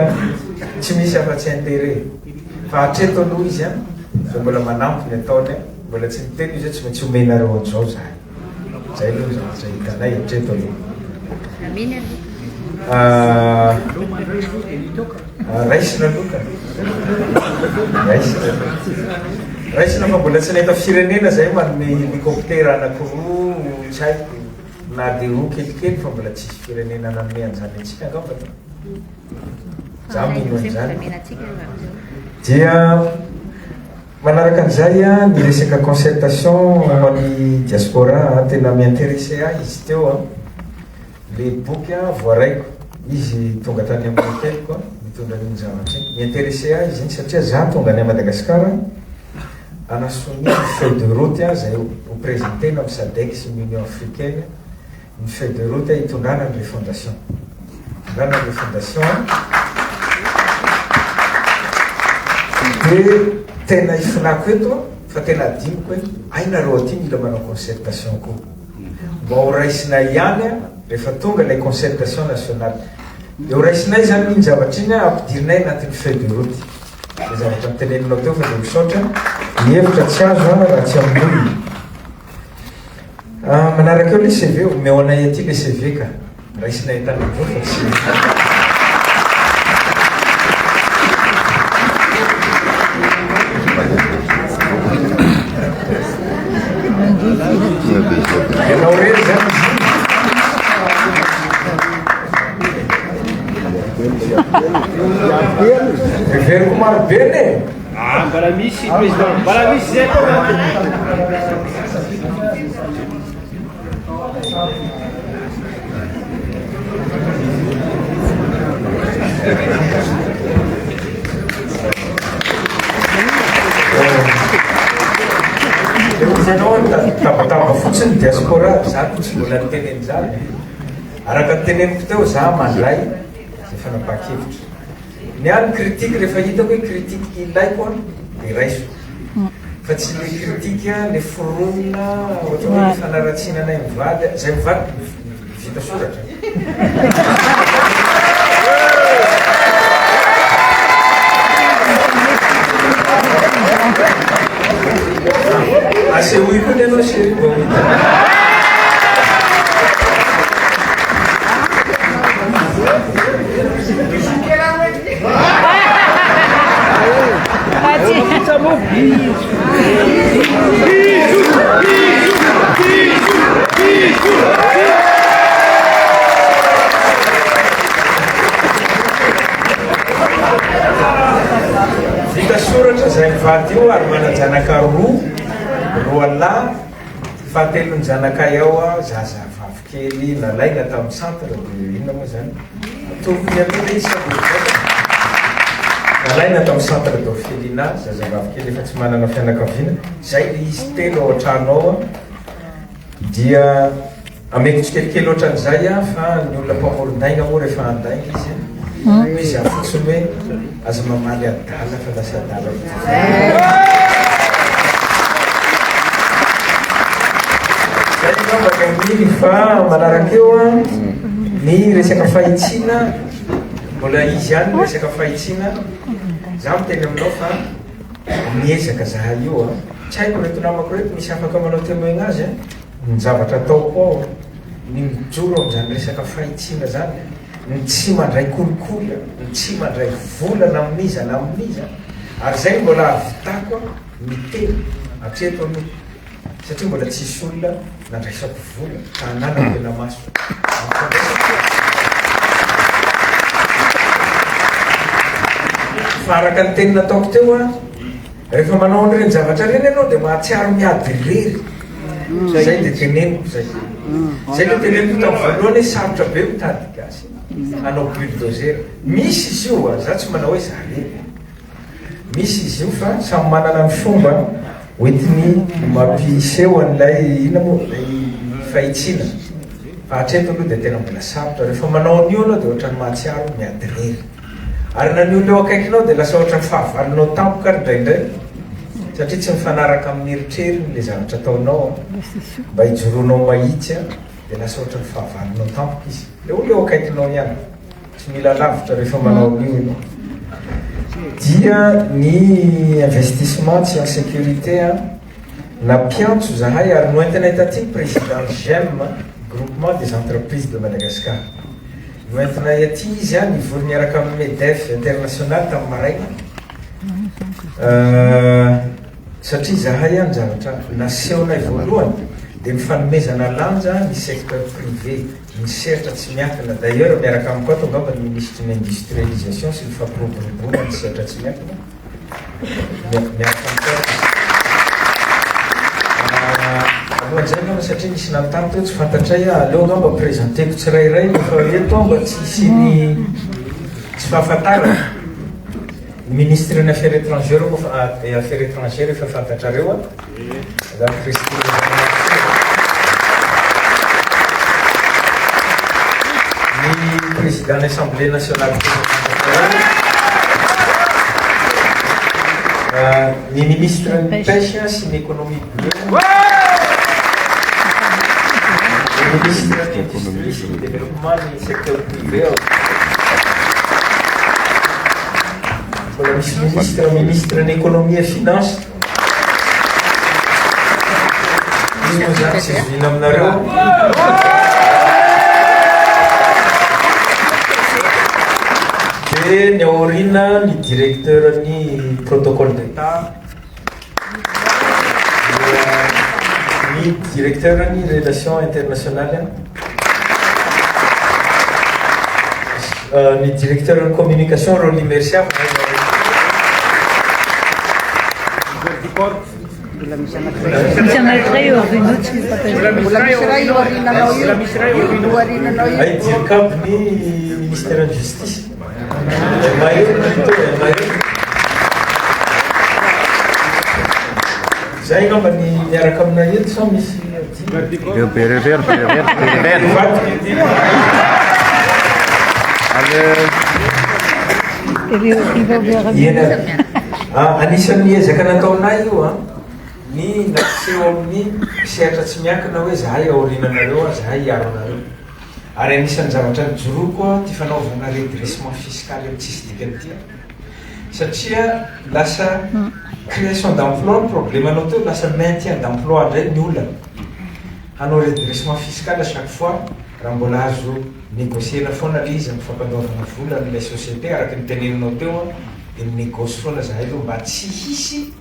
tsy misy afa-tsy intérêt fa hatreto aloha izy fa mbola manampy ny ataony mbola tsy miteny izy tsy maintsy omenareo an'izao zay aloha zavatra hitanay hatreto aloha raisina loka raisina fa mbola tsy nahita firenena zay manome hélicoptère anakiroa tsy haiko na dia roa kelikely fa mbola tsisy firenena nanome an'izany antsika angamba za mino an'izany dia manaraka an'izay ny resaka concertation hoan'ny diaspora tena miintéressé ahy izy teo le boky voaraiko izy tonga tany amin'ny keliko mitondra n'iny zavatra miintéressé ahy izy iny satria za tonga any Madagasikara anasony ny feuille de route zay ho présentena amin'ny SADC sy l'Union africaine ny feuille de route hitondrana ny fondation dia tena ifinako eto fa tena adiniko hoe ainareo aty mila manao concertation koa mba ho raisinay ihany rehefa tonga ilay concertation nationale dia ho raisinay zany iny zavatra iny ampidirinay anatin'ny feuille de route le zavatra miteneninao teo fa dia misaotra ny hevitra tsy azo raha tsy amin'olona manaraka eo le CV omeo anay aty le CV ka raisinay tany vo fa tsy ianao rery zany everiko marobe ne mbola misy président mbola misy zay zanao tabataba fotsiny diaspora zany tsy mbola niteneny zany araka niteneniko teo za mandray zay fanapakevitra ny any critique rehefa hitako hoe critique ilaiko dia raiso fa tsy le critique le foronina ohatra hoe fanaratsiananay mivady zay mivady vita soratra asehoy koa ny anao seri mba hita vita soratra zay mivady io ary manajanaka roa lahy fahatelo ny zanakay ao zaza vavikely nalaina tamin'ny centre dia inona moa zany tokony amina izy nalaina tamin'ny centre d'orphelinat zaza vavikely efa tsy manana fianakaviana zay le izy telo ao an-trano ao dia ameko tsikelikely ohatran'izay a fa ny olona mpamolon-daigna moa rehefa andaigna izy izy afotsiny hoe azo mamaly adala fa lasa adala zay nambaka miny fa manaraka eo a ny resaka fahitsina mbola izy ihany resaka fahitsina za miteny aminao fa miezaka zahay io a tsy haiko reto namako reto misy afaka manao témoigna azy ny zavatra ataoko ao ny mijoro am'zany resaka fahitsina zany ny tsy mandray kolikoly ny tsy mandray volana amin'iza na amin'iza ary zay mbola avitako miteny atreto aloha satria mbola tsisy olona nandraisako vola ka anana tena maso fa araka ny teny nataoko teo a rehefa manao an'ireny zavatra reny ianao dia mahatsiaro miady rery zay dia teneniko zay le teneniko tamin'ny voalohany hoe sarotra be mitady gasy anao bulldozer misy izy io a za tsy manao hoe zare misy izy io fa samy manana ny fomba hoentiny mampiseho an'ilay ina moa lay fahitsina fa hatreto aloha dia tena mbola sarotra rehefa manao an'io anao dia ohatrany mahatsiaro miady rery ary na ny olo eo akaikinao dia lasa ohatrany fahavalinao tampoka indraindray satria tsy mifanaraka amin'ny eritreriny le zavatra ataonao mba hijoroanao mahitsy a dia lasa ohatrany fahavalinao tampoka izy le olo eo akaikinao ihany tsy mila lavitra rehefa manao an'io ianao dia ny investissement tsy en sécurité a nampiantso zahay ary noentina itaty président GEM groupement des entreprises de Madagascar noentina aty izy a nivory niaraka amin'ny MEDEF international tamin'ny maraina satria zahay any zavatra nasehonay voalohany dia mifanomezana lanja ny secteur privé miseritra tsy miankina d'ailleurs miaraka amin'ny koa tongamba ny ministre ny industrialisation sy ny fampiroboroboana ny seritra tsy miankina miaraka amin'izay ngamba satria nisy nanontany teo tsy fantatray aleo ngamba présenteko tsirairay fa eto mba tsy isiny tsy fahafantarana ministre ny affaires étrangères moa affaires étrangères efa fantatrareo a madame Christine ny président ny assemblée nationale ny ministre ny pêche sy ny économie bleue ministre de l'industrie et du développement du secteur privé. Voilà, ministre de l'économie et finance. Et Néorina, le directeur du protocole d'État. Directeur des relations internationales, le directeur de communication Rolly Mercia. Ministère de la Justice. Zay ngamba ny miaraka aminay eto sa misy anisan'ny ezaka nataonay io a ny napiseho amin'ny sehatra tsy miankina hoe zahay aorinanareo a zahay hiaro anareo ary anisan'ny zavatra nijoroako a ty fanaovana redressement fiscal tsisy dikany ty satria lasa création d'emploi problème anao teo lasa maintien d'emploi ndray ny olona hanao redressement fiscal à chaque fois raha mbola azo négociena foana le izy mifampandaovana vola n'ilay société araky niteneninao teo dia minégoce foana zahay aloha mba tsy hisy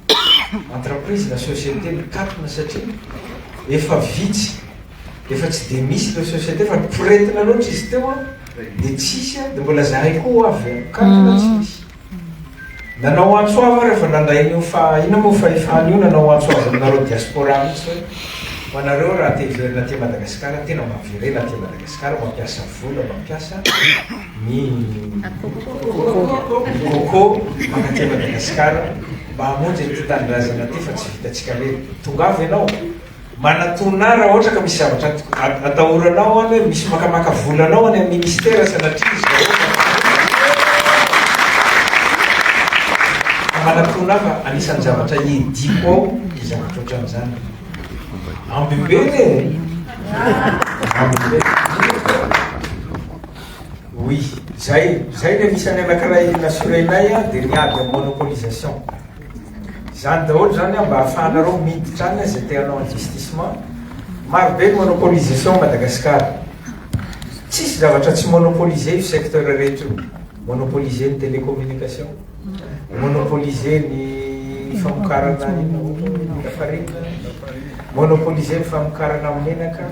entreprise na société mikatona satria efa vitsy efa tsy de misy le société fa mpiretina loatra izy teo dia tsisy dia mbola zahay koa avy mikatona tsy misy nanao antsoava rehefa nandray io fa ina moa fa ifany io nanao antsoava aminareo diaspora mihitsy hoe ho anareo raha te hiverina ty Madagasikara tena mahaverena ty Madagasikara mampiasa vola mampiasa ny coco makaty Madagasikara mba hamonjy ty tanindrazana ty fa tsy vitatsika le tongavy ianao manatona raha ohatra ka misy zavatra atahoranao any hoe misy makamaka volanao any amin'ny ministera sanatria izy manatona fa anisan'ny zavatra ediko ao zavatra ohatran'izany ambibeny oui zay le misany anankiray nasorenay a dia niady amin'ny monopolisation zany daholo zany a mba hahafahanareo miditra any zay teanao investissement marobe ny monopolisation Madagascar tsisy zavatra tsy monopoliser io secteur rehetra io monopoliser ny télécommunication monopoliser ny famokarana lafarina monopoliser ny famokarana menaka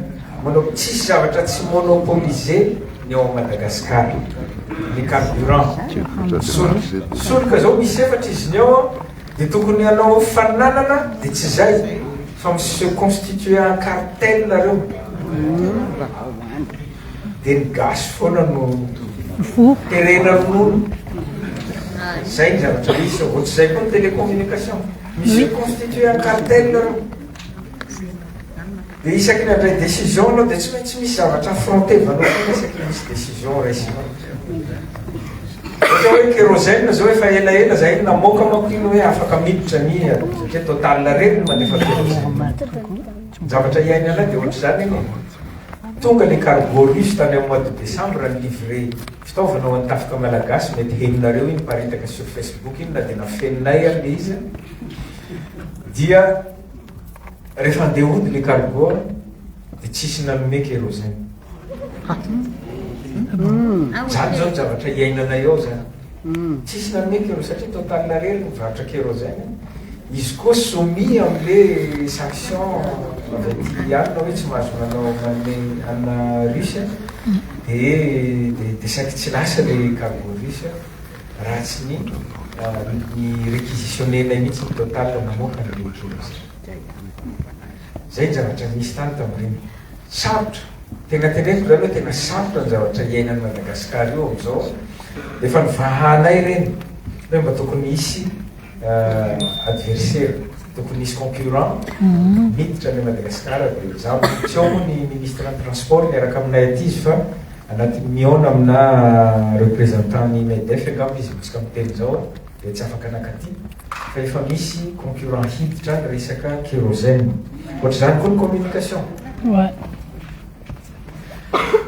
tsisy zavatra tsy monopoliser ny ao Madagascar ny carburant solika zao misy efatra izy ny ao dia tokony anao fananana dia tsy zay fa se constituer un cartel nareo dia ny gasy foana no terena ronono zay ny zavatra misy ohatsy zay koa ny télécommunication misy constituer un cartel nareo dia isaky ny andray décision anao dia tsy maintsy misy zavatra affrontevanao isaky misy décision raisina ohatra hoe kérosène zao efa elaela zay namoaka manko ino hoe afaka miditra ny satria total reny mandefa kérosène zavatra iaina ana dia ohatra zany eny tonga le cargo russe tany amin'ny mois de décembre ny livre fitaovanao any tafika malagasy mety heninareo iny paritaka sur Facebook iny na dia nafeninay ale izy dia rehefa andeha ody le cargo dia tsisy nanome kérosène zany zao ny zavatra iainanay ao zany tsisy nanome kérosène satria total nareny mivarotra kérosène izy koa soumis amle sanction avy any na hoe tsy mahazo manao manome ana russe dia saky tsy lasa le cargo russe raha tsy ny réquisitionnenay mihitsy ny total namoaka ny kérosène zay ny zavatra misy tany tamireny sarotra tena teneniko zany hoe tena sarotra ny zavatra iainany Madagascar io amizao efa nivahanay reny hoe mba tokony isy adversaire tokony isy concurrent miditra ny Madagascar dia za tsy ao moa ny ministre ny transport miaraka aminay aty izy fa anaty miona amina représentant ny MEDEF angamba izy mitsika miteny zao dia tsy afaka anakaty fa efa misy concurrent hiditra ny resaka kérosène ohatra zany koa ny communication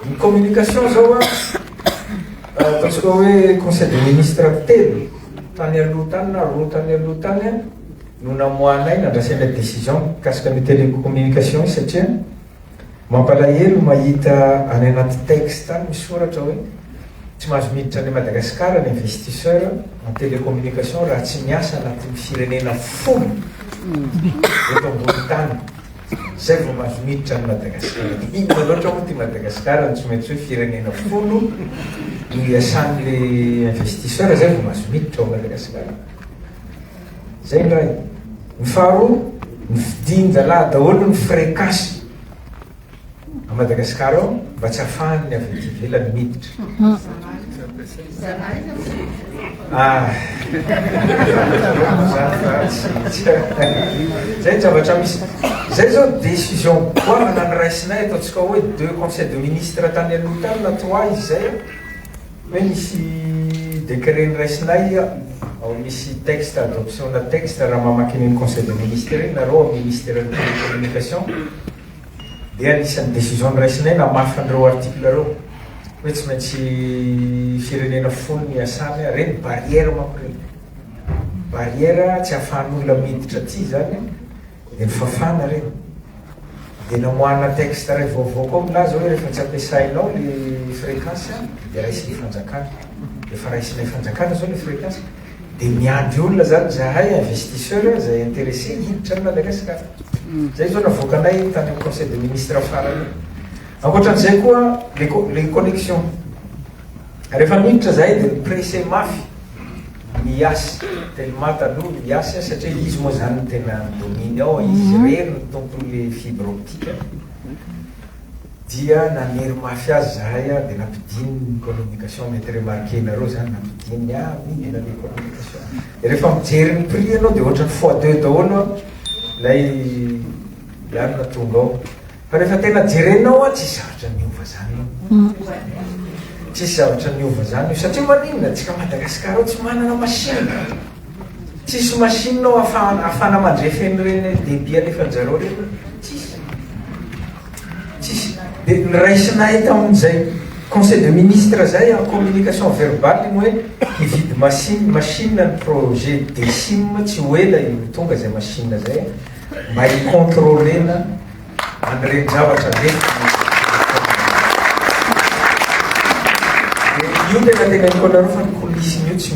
ny communication zao a ataontsika hoe conseil de ministre telo tany aloha tany na roa tany aloha tany no namoanay nandrasaina décision mikasika ny télécommunication satria mampalahelo mahita any anaty texte tany misoratra hoe tsy mahazo miditra ny Madagascar ny investisseur en télécommunication raha tsy miasa anatin'ny firenena folo eto ambony tany zay vao mahazo miditra ny Madagascar inona loatra moa ty Madagascar ny tsy maintsy hoe firenena folo no iasan'le investisseur zay vao mahazo miditra ao Madagascar zay ny ray ny faharoa ny fidin-jalahy daholo ny fréquence a Madagascar ao mba tsy ahafahany avy aty ivelany miditra zay ny zavatra misy zay zao décision goavana ny raisinay ataontsika hoe deux conseil de ministre tany aloha tany na trois izy zay hoe misy décret ny raisinay ao misy texte adoption na texte raha mamakiny ny conseil de ministre iny nareo amin'ny ministère ny télécommunication dia anisan'ny décision ny raisinay namafy an'ireo article reo hoe tsy maintsy firenena folo ny asany reny barrière manko reny barrière tsy ahafahan'olona miditra aty zany dia ny fafana reny dia namoana texte ray vaovao koa milaza hoe rehefa tsy ampiasainao le fréquence dia raisiny fanjakana efa raisinay fanjakana zao le fréquence dia miandry olona zany zahay investisseur zay intéressé hiditra ny Madagascar zay zao navoakanay tany amin'ny conseil de ministre farany ankoatran'izay koa le connexion rehefa miditra zahay dia pressé mafy miasy tellement taloha miasy satria izy moa zany tena domine ao izy rery ny tompon'le fibre optique dia nanery mafy azy zahay dia nampidiny ny communication mety remarqué nareo zany nampidiny mihina le communication rehefa mijery ny prix anao dia ohatrany fois deux daholo lay ianona tonga ao fa rehefa tena jerenao a tsisy zavatra miova zany tsisy zavatra miova zany satria maninona tsika Madagasikara ao tsy manana machine tsisy machine ao afana mandrefeny reny débit alefanjareo reny tsisy de niraisinay tamin'izay conseil de ministre zay en communication verbale igny hoe hividy machine ny projet DSIM tsy ho ela tonga zay machine zay mba hicontrôlena an'ireny zavatra reny io tena teneniko anareo fa ny colisiny io tsy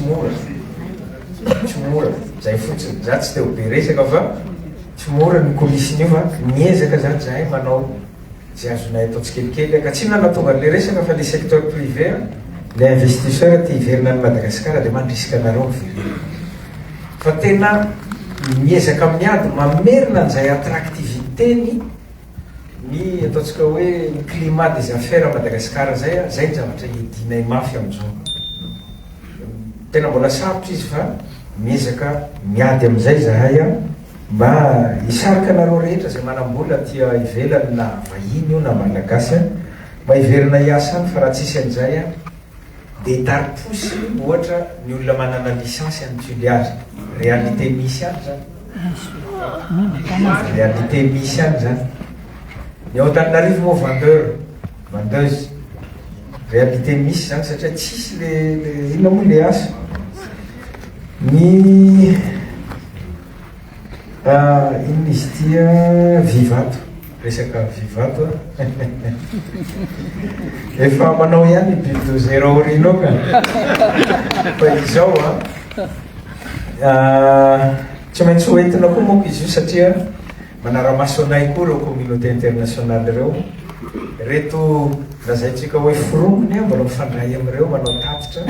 mora zay fotsiny za tsy teo be resaka fa tsy mora ny colisiny io fa miezaka zany zahay manao zay azonay atao tsikelikely ka tsy nanatonga le resaka fa le secteur privé le investisseur ty hiverina ny Madagasikara de mandrisika anareo miverina fa tena miezaka miady mamerina an'izay attractivité ny ataontsika hoe climat des affaires Madagasikara zay ny zavatra edinay mafy am'izao tena mbola sarotra izy fa miezaka miady am'izay zahay a mba hisarika anareo rehetra zay manambola tia ivelany na vahiny io na malagasy mba hiverina hiasa any fa raha tsisy an'izay a de tariposy ohatra ny olona manana licence any tuliage réalité misy any zany réalité misy any zany ny ao Antananarivo moa vendeuse réalité misy zany satria tsisy le inona moa le asa ny inona izy tia vivato resaka vivato efa manao ihany bulldozer aorino ka fa izao tsy maintsy hoentina koa moko izy io satria manara-maso anay koa reo communauté internationale reo reto lazaitsika hoe foromony mbola mifandray am'ireo manao tatitra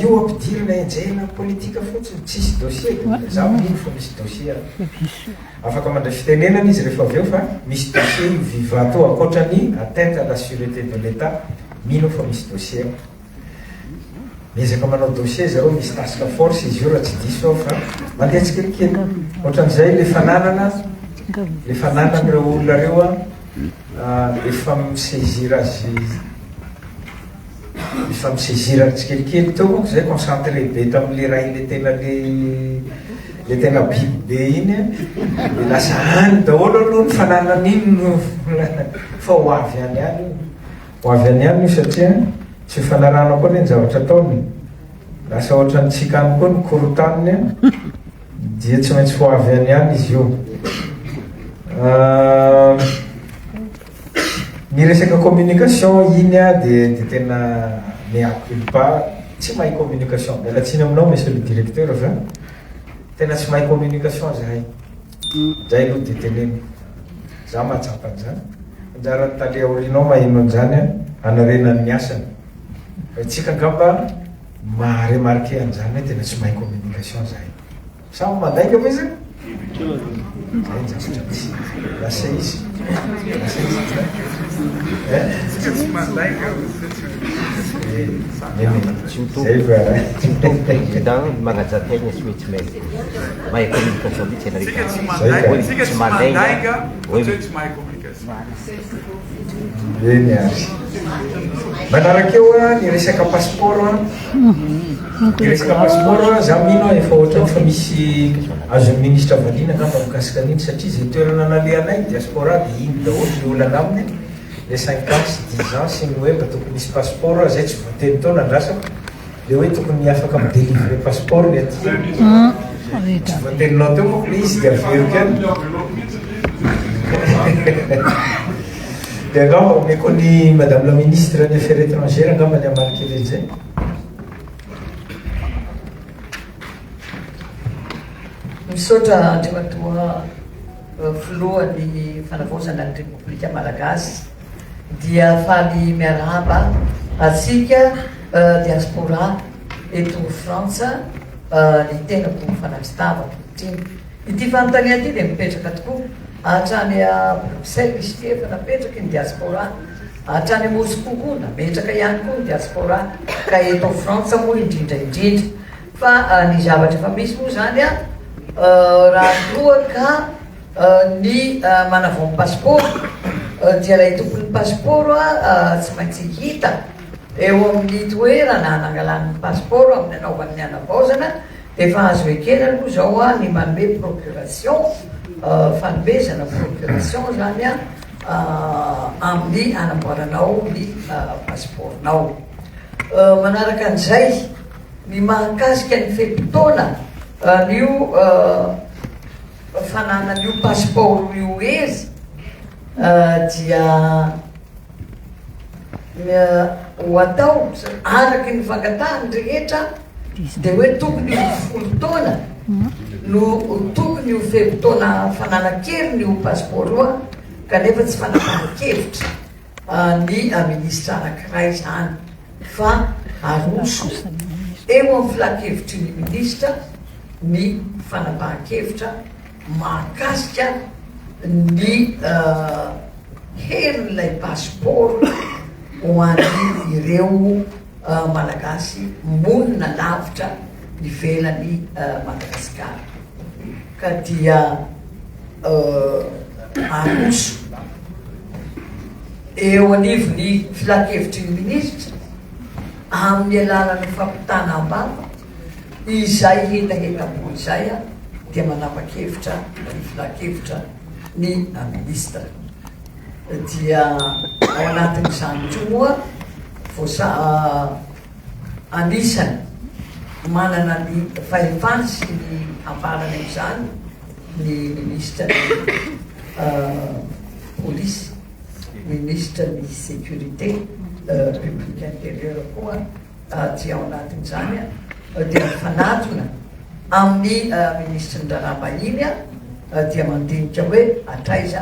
io ampidirina enjehna politika fotsiny tsisy dossier za mino fa misy dossier afaka mandray fitenenana izy rehefa avy eo fa misy dossier io vivato akoatrany atteinte à la sûreté de l'état mino fa misy dossier miezaka manao dossier zareo misy task force izy io raha tsy diso ao fa mandeha tsikelikely ohatran'izay le fananana reo olona reo efa misaisir azy efa misaisir tsikelikely teo moko zay concentré be tam'le raha le tena biby be iny de lasa any daholo aloha ny fananan'iny no fa ho avy any any io satria tsy fanarana koa ny zavatra ataony lasa ohatrany tsikany koa ny korotaniny dia tsy maintsy ho avy any izy io ny resaka communication iny de tena méaculpa tsy mahay communication mialatsiny aminao monsieur le directeur fa tena tsy mahay communication zahay aloha de teneny za matsapan'zany anjarany tale aorinao maheno an'izany anarenany asany tsika angamba maremarke an'izany hoe tena tsy mahay communication zahay samy mandaika va izy lasa izy magnajategna tsy maintsy mahay communication mihitsy ianareo tsy mandainga eny azy manaraka eo ny resaka passeport ny resaka passeport za mino efa ohatrany fa misy azon'ny ministre valina angamba mikasika an'iny satria zay toerana nalehanay diaspora de iny daholo le olana aminy le 5 ans sy 10 ans sy ny hoe mba tokony misy passeport zay tsy voateny tao nandrasako le hoe tokony afaka midélivrer passeport le aty tsy voateninao teo moko le izy de averoka any de angamba omeko ny madame la ministre des affaires étrangères angamba ny amarike lezay misaotra andrimatoa filohan'ny fanavaozana ny république malagasy dia faly miarahaba atsika diaspora eto France ny tenako fanavitavako ity fanontania ty de mipetraka tokoa hatrany a Bruxelles izy ty efa napetraka ny diaspora hatrany Moscou koa napetraka ihany koa ny diaspora ka eto France moa indrindra fa ny zavatra efa misy moa zany raha toa ka ny manavao passeport dia lay tompon'ny passeport tsy maintsy hita eo amin'ny toerana nangalan'ny passeport amin'ny anaovan'ny anavaozana dia efa azo ekena aloha zao ny manome procuration fanomezana procuration zany amin'ny anamboaranao ny passeportnao. Manaraka an'izay ny mahakasika ny fetim-potoana nio fananan'io passeport io ezy dia ho atao araky ny fangatahany rehetra dia hoe tokony ho folo taona no tokony ho fetim-potoana fananankeviny io passeport io kanefa tsy fanapahan-kevitra ny ministra anankiray zany fa aroso eo amin'ny filan-kevitry ny ministra ny fanapahan-kevitra mahakasika ny herin'ilay passeport ho an'ny ireo malagasy monina lavitra ivelany Madagasikara ka dia aroso eo anivony filan-kevitry ny ministra amin'ny alalan'ny fampitana ambava izay hetaheta-bola izay dia manapa-kevitra ny filan-kevitra ny ministra dia ao anatin'izany koa voasa anisany manana ny fahefany sy ny amparany amin'izany ny ministra polisy, ministra ny sécurité publique intérieure koa dia ao anatin'izany dia mifanatona amin'ny ministra ndrarahambahiny dia mandinika hoe atraiza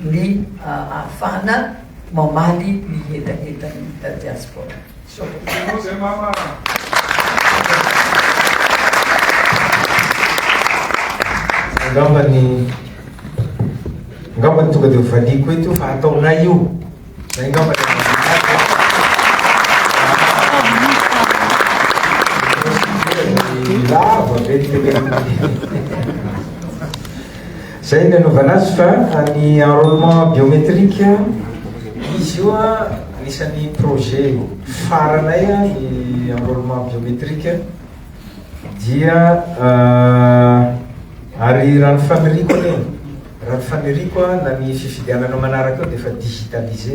ny ahafana mamaly ny hetaheta ny diaspora. Angambany tonga dia valiko eto fa ataonay io zay angambany lava zay ny anaovana azy fa ny enrôlement biométrique izy io anisan'ny projet faranay ny enrôlement biométrique dia ary raha ny faniriko anie raha ny faniriko na ny fifidianana manaraka eo dia efa digitalisé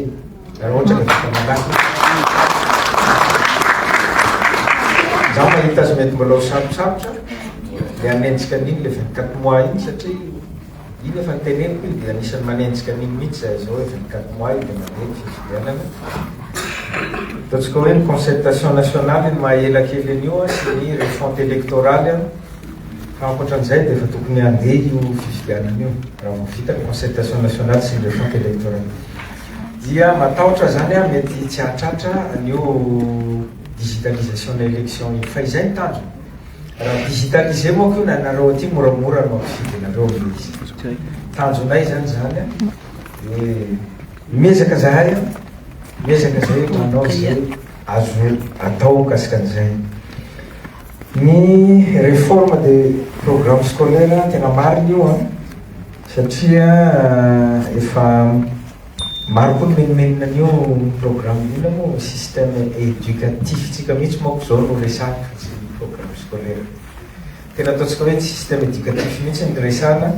raha ohatra ka vita malaky zaho mahita azy mety mbola ho sarosarotra dia anenjika an'iny le 24 mois iny satria iny efa niteneniko iny dia anisany manenjika an'iny mihitsy zay zao hoe 24 mois iny dia mandeha ny fifidianana ataontsika hoe ny concertation nationale ny mahaelakely an'io sy ny refonte électorale fa ankoatran'izay dia efa tokony andeha io fifidianana io raha vita ny concertation nationale sy ny refonte électorale dia matahotra zany mety tsy hahatratra an'io digitalisation na élection iny fa izay ny tanjo raha digitalisé moa ko io nanareo aty moramora no mampifidinareo izy tanjonay zany zany hoe miezaka zahay manao zay azo atao kasikan'izay ny réforme de programme scolaire tena mariny io satria efa maro koa ny menimeninan'io programme ina moa système éducatif tsika mihitsy moako zao no resana tsy programme scolaire tena ataontsika hoe système éducatif mihitsy ny resana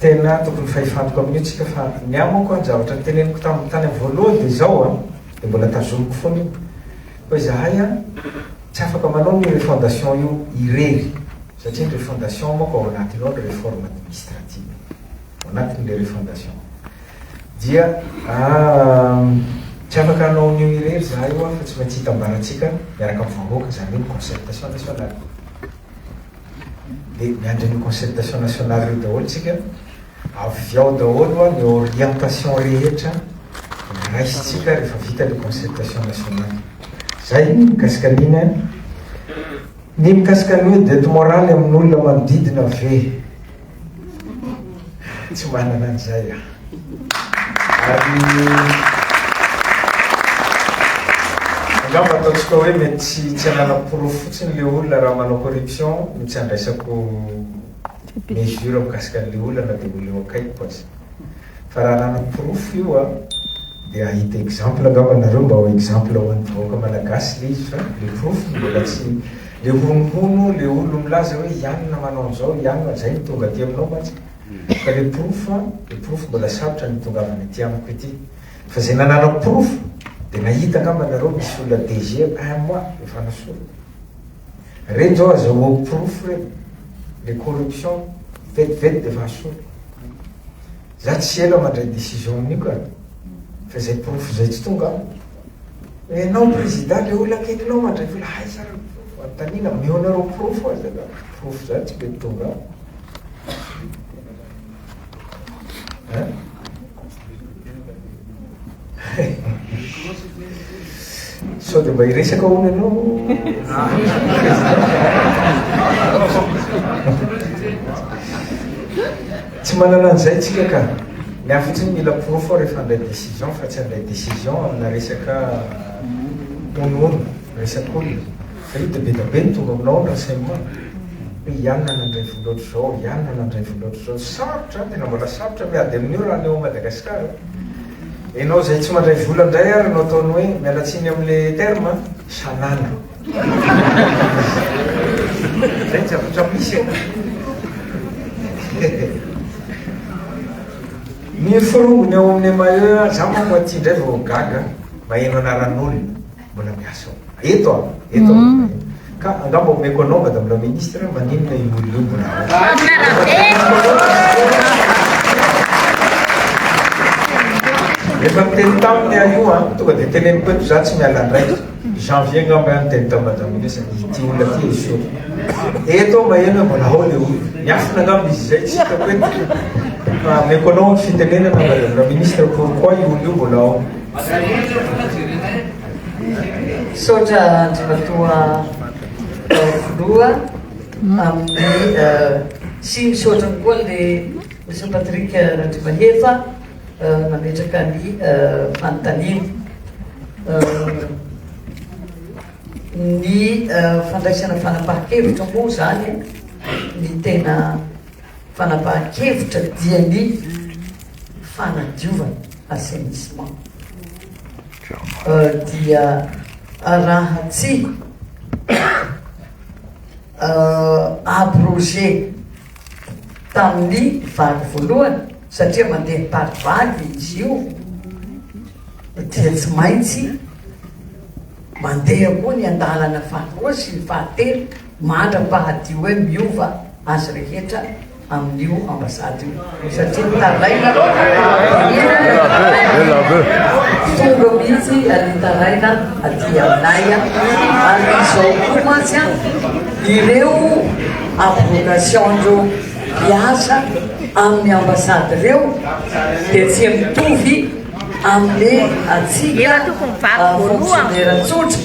tena tokony fahifantoka amin'io tsika fa ny amako ny zavatra ny teneniko tamin'ny tany amin'ny voalohany dia zao dia mbola tazomiko foana io hoe zahay tsy afaka manao ny refondation io irery satria ny refondation moako ao anatiny ao ny réforme administrative ao anatin'le refondation dia tsy afaka anao nio irery zahay io fa tsy maintsy hitambarantsika miaraka amin'ny vahoaka zany hoe ny concertation nationale dia miandran'io concertation nationale io daholo tsika avy ao daholo ny orientation rehetra raisitsika rehefa vita le concertation nationale zay mikasika an'iny ny mikasika an'io dette morale amin'olona manodidina ve tsy manana an'izay ary angamba ataontsika hoe mety tsy anana-poro fotsiny le olona raha manao corruption no tsy andraisako mesure mikasika an'le olana dia oleo akaiko azy fa raha nana profo io a dia ahita exemple angamba nareo mba ho exemple ho an'ny vahoaka malagasy le izy fa le profo mbola tsy le honohono le olo milaza hoe ianina manao an'izao ianina zay ny tonga aty aminao matsy fa le profo mbola sarotra ny tongavany aty amiko ity fa zay nanana profo dia nahita angamba nareo misy olona DG un mois efa nasolo reny zao azahoao profo reny le corruption vetivety dia efa asolo za tsy ela mandray décision amin'io ka fa zay profo zay tsy tonga enao président le olona akaikinao mandray vola aiza antanina mionareo profo azy profo zany tsy mety tonga sao dia mba hiresaka ono ianao tsy manana an'izay tsika ka miafotsiny mila profo rehefa andray décision fa tsy andray décision amina resaka onono resaka olona fa io dia be da be ny tonga aminao ny renseignement hoe ianina nandray voloatra zao ianina nandray voloatra zao sarotra tena mbola sarotra miady amin'io raha neo Madagasikara enao zay tsy mandray vola ndray ary no ataony hoe mialatsiny amin'le terme sanana zay ny zavatra misy ny forongony ao amin'ny maillot za manko aty ndray vao gaga maheno anaran'olona mbola miasa eto ka angamba omeko anao madame la ministre maninona io olona io mbola efa miteny taminy io a tonga dia teneniko eto za tsy miala ndraiky janvier ngamba miteny tam madame ministre ity olona ty eso eto maheno mbola ao le olo miafina angamba izy zay tsy hitako eto meko anao ny fitenenana madame la ministre pourquoi io olo io mbola ao saotra andrimatoa voaloha amin'ny sy misaotra koa le Monsieur Patrick Randrimahefa nametraka ny fanontaniana ny fandraisana fanapahan-kevitra moa zany ny tena fanapahan-kevitra dia ny fanadiovana assainissement dia raha tsy abrogé tamin'ny vaky voalohany satria mandeha parivaky izy io dia tsy maintsy mandeha koa ny andalana faharoa sy ny fahatelo mandra-pahadio hoe miova azy rehetra amin'io ambasady io satria mitaraina tonga mihitsy mitaraina aty aminay ary izao koa mantsy a ireo abrogation reo piasa amin'ny ambasady reo dia tsy mitovy amin'ny atsika fonctionnaire tsotra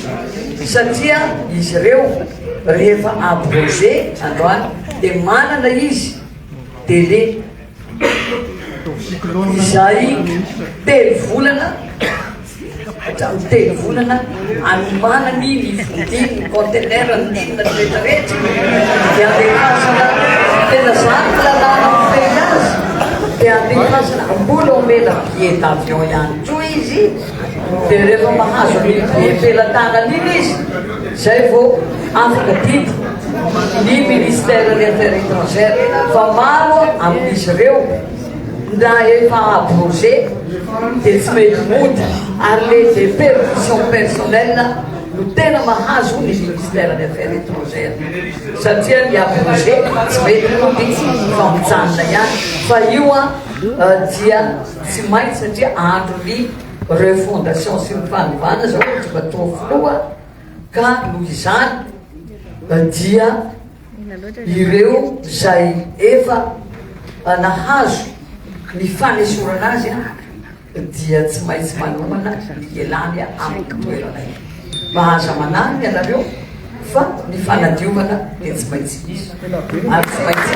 satria izy ireo rehefa abrogé androany dia manana izy délai izay telo volana hatramin'ny telo volana anomanany ny vidiny ny contenaire ny inona rehetrarehetra dia andehasana tena zany lalàna mifehy azy dia andehasana mbola omena billet d'avion ihany koa izy dia rehefa mahazo ny billet pelantanana iny izy zay vao afaka didy ny ministère des affaires étrangères fa maro amin'izy ireo na efa abrogé dia tsy mety mody ary le de permission personnelle no tena mahazo ny ministère des affaires étrangères satria ny abrogé tsy mety mody fa mijanona ihany fa io a dia tsy maintsy satria andro ny refondation sy ny fanovana zao tsy matoa filoha ka noho izany dia ireo zay efa nahazo ny fanesorana azy dia tsy maintsy manomana ny ialany amin'ny toerana io mahaza manany ianareo fa ny fanadiovana dia tsy maintsy izy ary tsy maintsy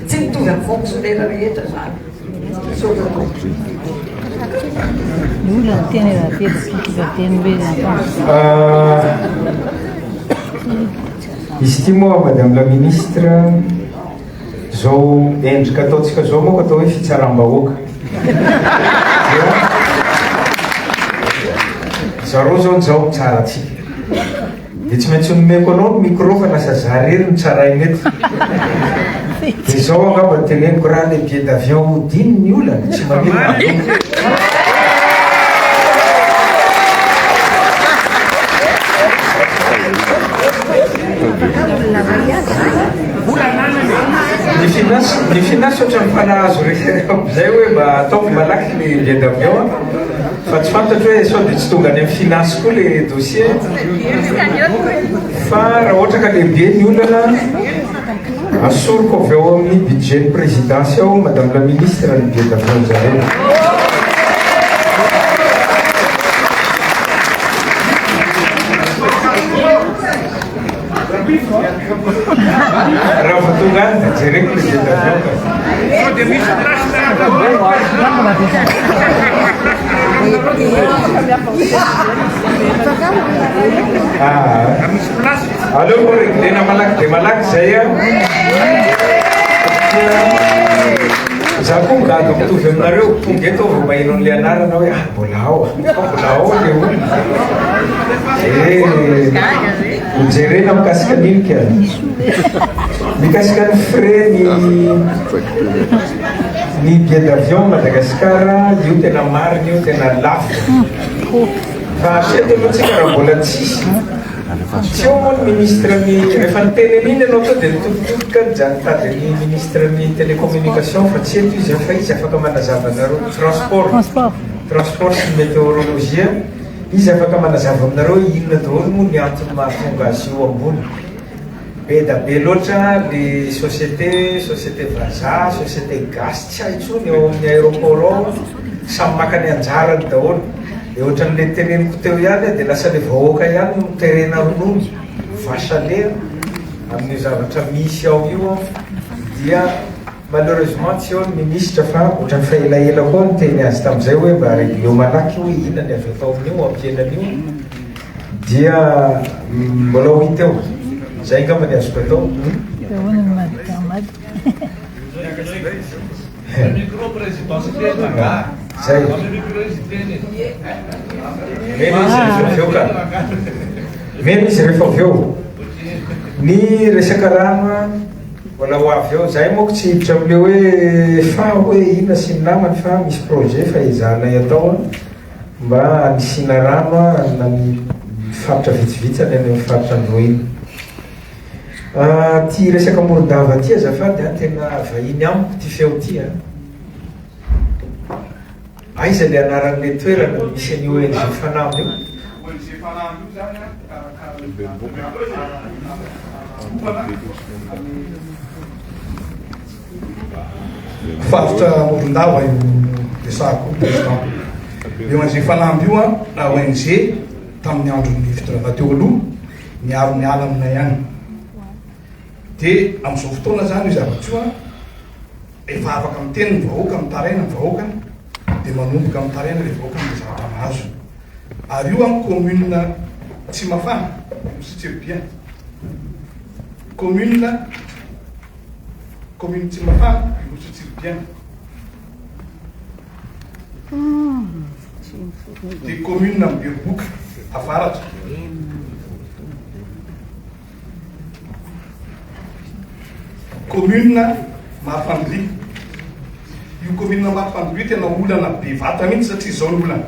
tsy mitovy amin'ny fonctionnaire rehetra zany Izy ity moa madame la ministre zao endrika ataontsika zao moa atao hoe fitsaram-bahoaka zareo zao nizao tsara atsika de tsy maintsy nomeko anao micro fa lasa zarery mitsarainy eto de zao angamba teneniko raha le billet d'avion dimy ny olana tsy manino ny finasy oatra mifanahazo zay hoe mba ataovy malaky le billet d'avion fa tsy fantatro hoe sao de tsy tonga any amin'ny finasy koa le dossier fa raha ohatra ka lehibe ny olana asoroko avy ao amin'ny budget ny présidence ao madame la ministre ny billet d'avion zareo raha fa tonga any da jereko le billet d'avion aleo moa reglena malaky de malaky zay a za koa migado mitovy aminareo tonga eto vao maheno an'le anarana hoe mbola ao le olona hojerena mikasika an'iny ka mikasika ny frais ny billet d'avion Madagascar io tena marina io tena lafo fa aseto aloha tsika raha mbola tsisy tsy eo moa ny ministre ny rehefa nitenen'iny anao to dia nitobotoboka jany tady ny ministre ny télécommunication fa tsy eto izy fa izy afaka manazava anareo transport sy météorologie izy afaka manazava aminareo inona daholo moa ny antony mahatonga azy io ambony be da be loatra le société vaza société gas tsy haitsony eo amin'ny aéroport ao samy maka ny anjarany daholo de ohatran'le teneniko teo ihany dia lasa le vahoaka ihany no terena ronono vasalera amin'io zavatra misy ao io dia malheureusement tsy eo ny ministre fa ohatran'ny fa elaela koa ny teny azy tamin'izay hoe mba régleo malaky hoe ina ny avy atao amin'io ampienan'io dia mbola ho hita eo zay ngamba ny azoko atao zay mena izy rehefa avy eo ny resaka rano mbola ho avy eo zay moako tsy hiditra amle hoe fa hoe ina sy ny namany fa misy projet fa izanay atao mba anisina rano na mifaritra vitsivitsy any any mifaritra androiny ty resaka morodava ty azafady a tena vahiny amiko ty feo ty a aiza le anaran'le toerana misy any ONG fanamby io faritra morondava io resako président le ONG fanamby io a ONG tamin'ny andron'ny fitondrana teo aloha miaro ny ala aminay ihany dia amin'izao fotoana zany io zavatra io a efa afaka miteny ny vahoaka mitaraina ny vahoaka dia manomboka mitaraina le vahoaka ny zavatra mahazo ary io amin'ny commune tsy mafana sy tsiribia commune tsy mafana sy tsiribia dia commune amin'ny Beroboka avaratra commune Mahafandry io commune Mahafandry tena olana be vata mihitsy satria zao ny olana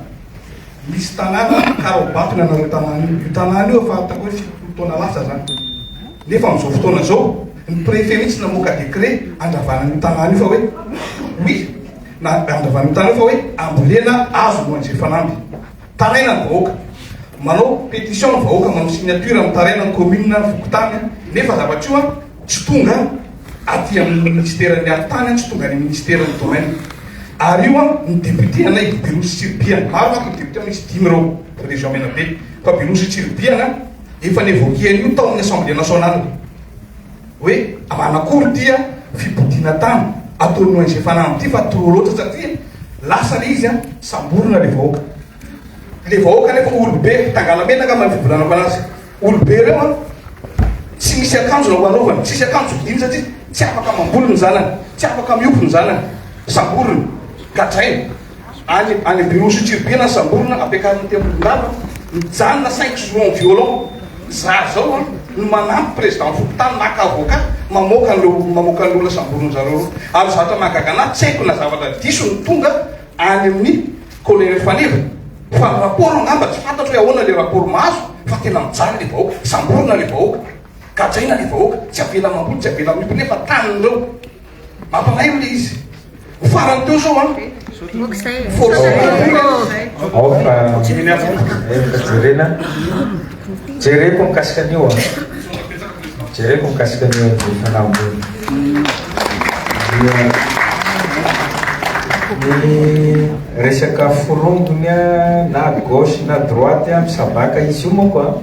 misy tanàna karaobatona anareo tanàna io tanàna io efa atako hoe fotoana lasa zany nefa amin'izao fotoana zao ny préfet mihitsy namoaka décret andravana ny tanàna io fa hoe oui na andravana ny tanàna io fa hoe ambolena azo no an'izay fanamby taraina ny vahoaka manao pétition ny vahoaka manao signature amin'ny taraina ny commune Vokotany nefa zavatra io a tsy tonga aty amin'ny ministère-ny arintany tsy tonga ny ministère-ny domaine ary io a ny député anay Belosy Tsiribiana maro manko ny député misy 10 reo région Menabe fa Belosy Tsiribiana efa névoqué io tao amin'ny assemblée nationale hoe manakory dia fipodiana tany ataon'ny ONG fanamby ty fa trop loatra satria lasa le izy a samborona le vahoaka nefa olobe tangalamenaka manivolanako anazy olobe reo a tsy misy akanjo na ho anaovany tsisy akanjo iny satria tsy afaka mamboly ny zanany tsy afaka miopy ny zanany samborona gadraina any bureau suturbena samborona ampiakariny tembolindava mijanona 5 jours en violon za zao a no manampy président fototany maka avocat mamoaka an'olona samborona zareo ary zatra mahagaga anahy tsy haiko na zavatra diso ny tonga any amin'ny colonel Faneva fa ny rapport angamba tsy fantatro hoe ahoana le rapport mahazo fa tena mijaly le vahoaka samborona le vahoaka gadraina le vahoaka tsy avela mamboly tsy avela miopo nefa tanindreo mampanaio le izy farany teo zao a jereko mikasika an'io jereko mikasika an'io ny fanambony ny resaka forongony a na gauche na droite a misabaka izy io moa koa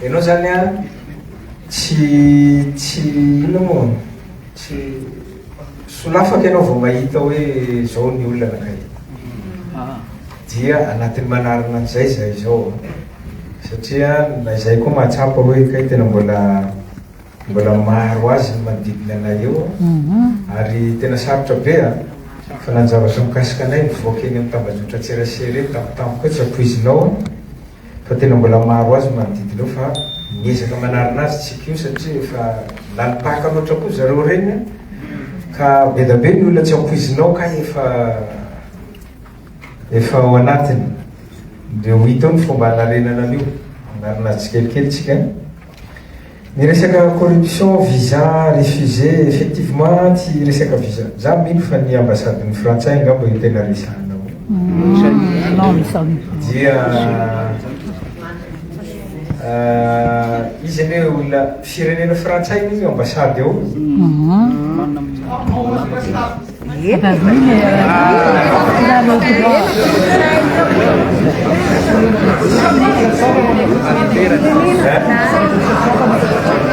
ianao zany a tsy ino moa tsy solafaka ianao vao mahita hoe zao ny olona nakay dia anatin'ny manarina an'izay zay zao satria na izay koa mahatsapa hoe kay tena mbola maro azy ny manodidina anay eo ary tena sarotra be a fa nanjavatra mikasika anay mivoaka eny amin'ny tambazotra tserasere tampotampoka tsy ampoizinao fa tena mbola maro azy manodidina eo fa miezaka manarina azy tsika io satria efa lalipaka loatra koa zareo reny ka be da be ny olona tsy ampoizinao ka efa ao anatiny de ho hita eo ny fomba hanarenana an'io anarina azy tsikelikely tsika ny resaka corruption visa refusé effectivement ty resaka visa za mino fa ny ambassade ny frantsay angamba io tena resanao dia izy ane olona firenena frantsay io ambassade eo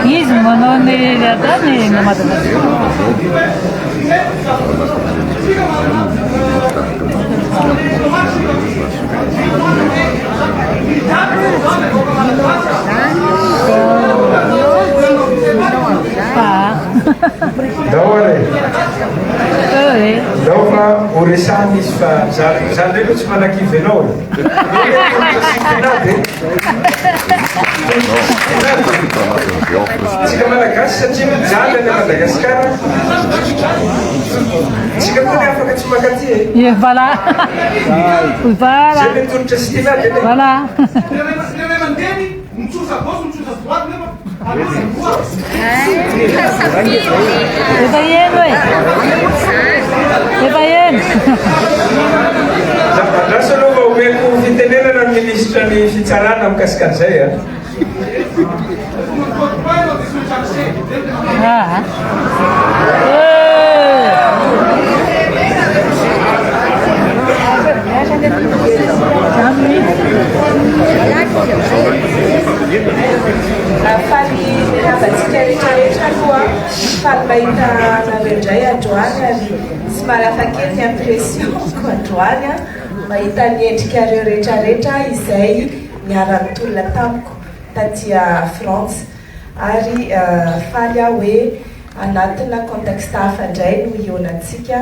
Izy manao ny atany na Madagasikara. Dao fa ho resahana izy fa zany reko tsy manakivy anao tsika malagasy satria mijaly any Madagasikara tsika koa ny afaka tsy makaty e voilà zay mitolotra sy tinady voilà efa eno e efa eno lasa aloha omeko fitenenana ny ministra ny fitsarana mikasika an'izay a faly mirazantsika rehetrarehetra aloha faly mahita nareo indray androany ary sy marafakely impression ko androany a mahita ny endrikareo rehetrarehetra izay niara-nitolona tamiko tatia France ary faly aho hoe anatina contexte hafa indray no ionantsika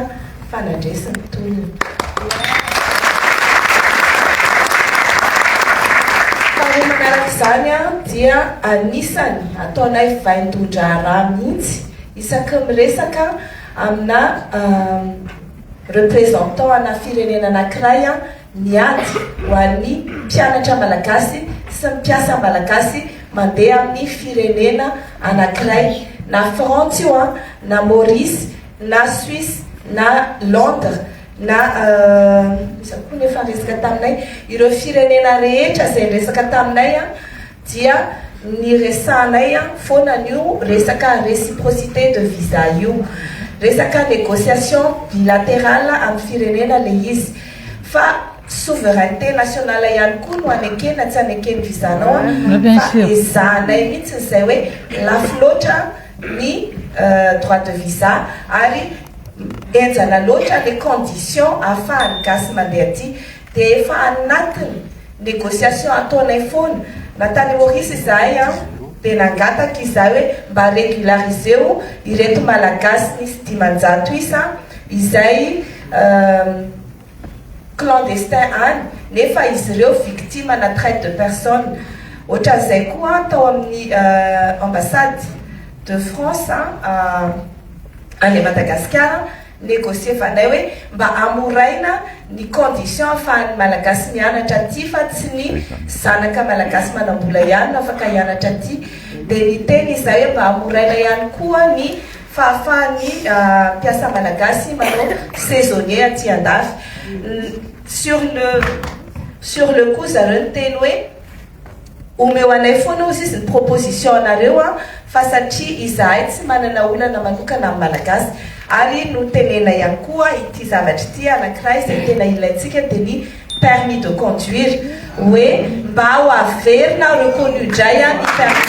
fanandresiny tolona manaraka izany a dia anisany ataonay vaindondra raha mihitsy isaky miresaka amina représentant ana firenena anankiray a miady ho an'ny mpianatra malagasy sy mpiasa malagasy mandeha amin'ny firenena anankiray na France io a na Maurice na Suisse na Londres na misy koa nefa resaka taminay ireo firenena rehetra zay resaka taminay a dia ny resanay a foana an'io resaka réciprocité de visa io resaka négociation bilatérale amin'ny firenena le izy fa souveraineté nationale ihany koa no anekena tsy anekeny visanao fa ezahanay mihitsy zay hoe lafy loatra ny droit de visa ary enjana loatra le condition ahafahany gasy mandeha aty dia efa anatiny négociation ataonay foana na tany Maurice izahay a dia nangataka izahay hoe mba régulariseo ireto malagasy nisy 500 isa izay clandestin any nefa izy ireo victime na traite de personne. Ohatran'izay koa tao amin'ny ambassade de France any Madagascar négocier fanay hoe mba amoraina ny condition ahafahan'ny malagasy mianatra aty fa tsy ny zanaka malagasy manambola ihany no afaka hianatra aty dia ny teny izay hoe mba amoraina ihany koa ny fahafahan'ny mpiasa malagasy manao saisonnier aty andafy. Sur le coup zareo ny teny hoe omeo anay foana ozy izy ny proposition anareo fa satria izahay tsy manana olana manokana amin'ny malagasy ary no tenena ihany koa ity zavatra ity anankiray izay tena ilaintsika dia ny permis de conduire hoe mba ho averina reconnu indray ny permis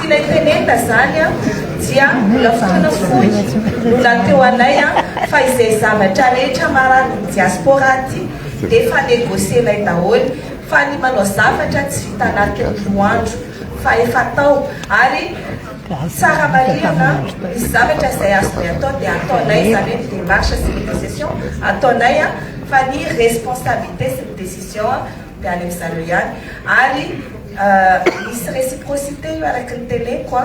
tiana itenena zany dia mbola fotoana fohy mbola teo anay fa izay zavatra rehetra marary ny diaspora aty dia efa négocienay daholo fa ny manao zavatra tsy vita anaty roa andro fa efa tao ary tsara marihana ny zavatra izay azonay atao dia ataonay izany hoe démarche sy négociation ataonay fa ny responsabilité sy ny décision dia any amin'izareo ihany ary misy réciprocité io araky ny teneko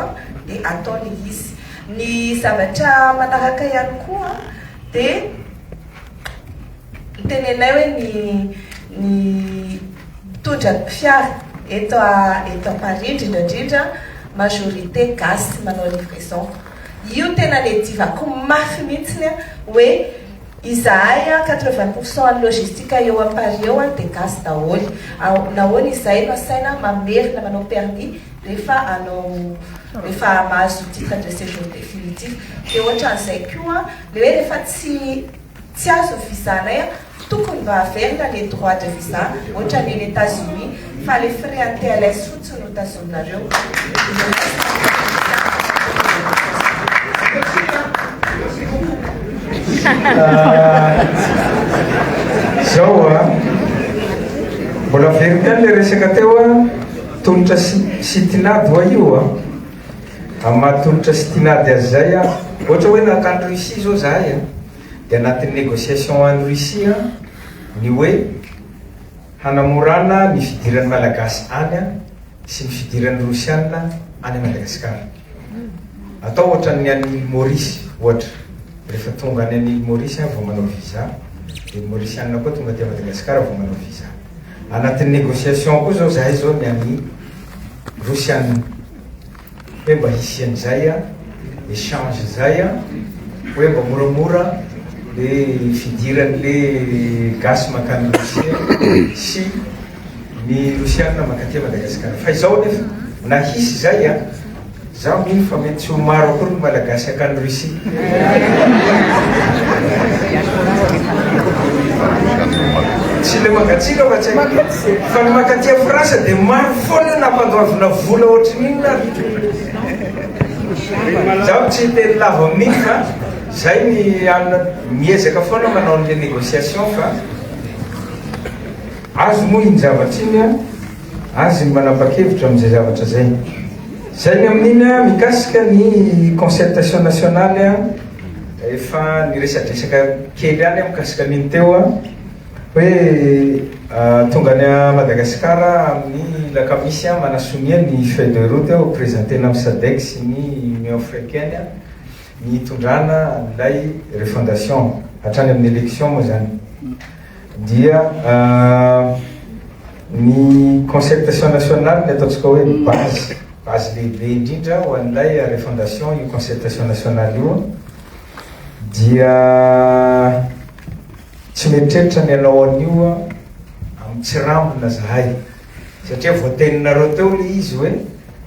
dia ataony izy. Ny zavatra manaraka ihany koa dia tenenay hoe ny tondra fiara eto Paris indrindra majorité gasy manao livraison. Io tena nedivako mafy mihitsiny hoe izahay 80% ny logistika eo a Paris eo dia gasy daholo. Nahoana izahay no asaina mamerina manao permis rehefa mahazo titre de séjour définitif dia ohatran'izay koa le hoe rehefa tsy azo visa-nay tokony mba averina les droits de visa ohatran'ny États-Unis fa le frais ATLS fotsiny no tazonareo. Zao mbola verina le resaka teo tongotra sitinady hoa io amin'ny mahatongotra sitinady azy zay ohatra hoe nakany Russie zao zahay dia anatin'ny négociation any Russie ny hoe hanamorana ny fidiran'ny malagasy any sy ny fidiran'ny Rosiana any Madagasikara. Atao ohatran'ny any Maurice ohatra rehefa tonga any an'Île Maurice vao manao visa dia Mauriciana koa tonga ty Madagasikara vao manao visa. Anatin'ny négociation koa zao zahay zao ny any Rosiana hoe mba hisy an'izay échange zay hoe mba moramora le fidiran'le gasy makany Rosia sy ny Rosiana makaty Madagasikara. Fa izao nefa na hisy zay zaho mino fa mety tsy ho maro akory ny malagasy akany Rusia. Tsy le magatsika fa ny makaty a Frantsa dia maro foana nampandoavina vola ohatran'iny zaho tsy teny lava amin'iny fa zay ny miezaka foana manao an'le négociation fa azo moa iny zavatra iny azy manapa-kevitra amin'izay zavatra zay. Zay ny amin'iny mikasika ny concertation nationale efa niresadresaka kely any mikasika an'iny teo hoe tonga ny Madagasikara amin'ny lakamisy manasomia ny feuille de route présenté amin'ny SADC sy ny Union africaine ny tondrana n'ilay refondation hatrany amin'ny élection moa zany dia ny concertation nationale ny ataontsika hoe base lehibe indrindra ho an'ilay refondation io concertation nationale io dia tsy mieritreritra ny anao an'io amin'ny tsirambona zahay satria voateninareo teo le izy hoe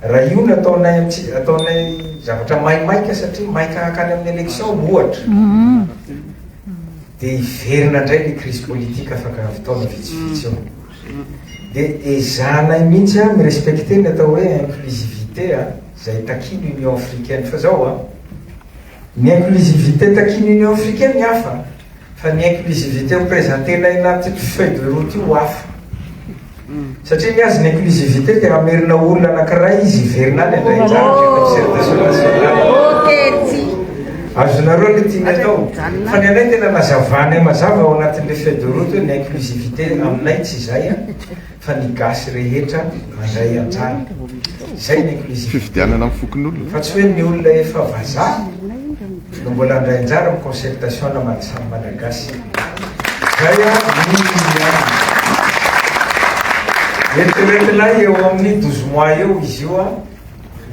raha io no ataonay zavatra maimaika satria maika akany amin'ny élection ohatra dia iverina indray le crise politique afaka avitaona vitsivitsy io dia ezanay mihitsy a mirespecte ny atao hoe inclusivité a zay takiny union africaine fa zao a ny inclusivité takiny union africaine ny hafa fa ny inclusivité mipresentenay anaty feuille de route io hafa satria ny azy ny inclusivité dia amerina olona anankiray izy iverina any andrayconcertation nationale azonareo le tiany atao fa ny anay tena nazavany mazava ao anatin'le feuille de route hoe ny inclusivité aminay tsy zay a fa ny gasy rehetra mandray anjara zay ny inclusivité fa tsy hoe ny olona efa vazaha no mbola andray anjara amin'ny concertation na samy malagasy zay a eritreretinay eo amin'ny 12 mois eo izy io a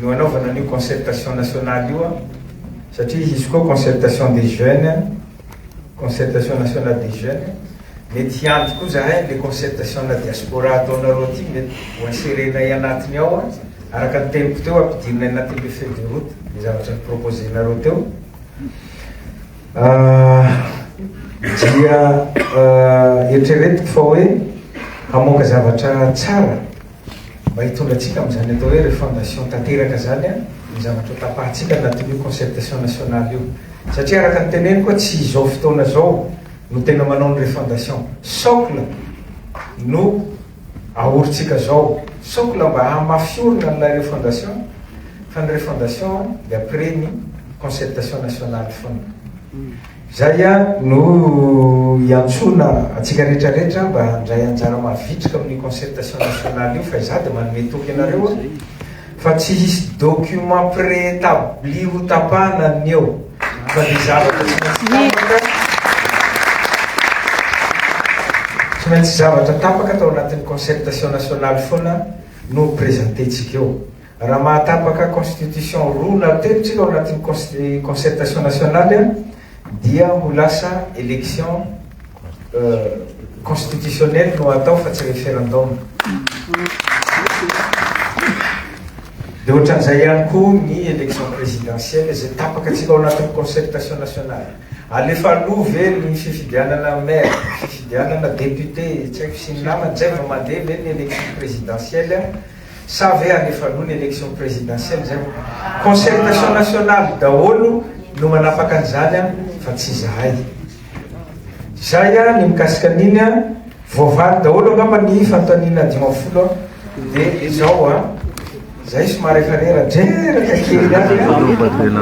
no anaovana an'io concertation nationale io a satria izy koa concertation des jeunes concertation nationale des jeunes mety hianto koa zahay le concertation na diaspora ataonareo ty mety ho inserenay anatiny ao a araka ny tempo teo ampidirinay anatin'le feuille de route le zavatra proposenareo teo dia eritreretiko fa hoe hamoaka zavatra tsara mba hitondratsika am'izany atao hoe refondation tanteraka zany a ny zavatra tapahatsika anatin'io concertation nationale io satria araka ny teneny koa tsy izao fotoana zao no tena manao ny refondation socle no ahoritsika zao socle mba hamafiorina n'la refondation fa ny refondation de après ny concertation nationale fona zay a no iantsona atsika rehetrarehetra mba handray anjara mavitrika amin'ny concertation nationale io fa iza de manome toky anareo a fa tsy hisy document préétabli ho tapahana ny eo fa ny zavatra tsy maintsy zavatra tapaka atao anatin'ny concertation nationale foana no présentétsika eo raha mahatapaka constitution roa na telo tsika ao anatin'ny concertation nationale a dia ho lasa élection constitutionnelle no atao fa tsy référendum de ohatran'izay ihany koa ny élection présidentielle zay tapaka atsika ao anatin'ny concertation nationale alefa aloha ve ny fifidianana maire fifidianana député tsy haiko sy ny namany zay va mandeha ve ny élection présidentielle sa ve alefa aloha ny élection présidentielle zay concertation nationale daholo no manapaka an'izany a fa tsy zahay zay a ny mikasika an'iny a voavary daholo angamba ny fanontaniana 50 de zao a zay somary efa reraka kely any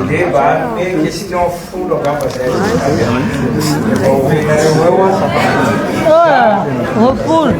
de mba anome question 10 angamba zay efa omenareo eo a repousse.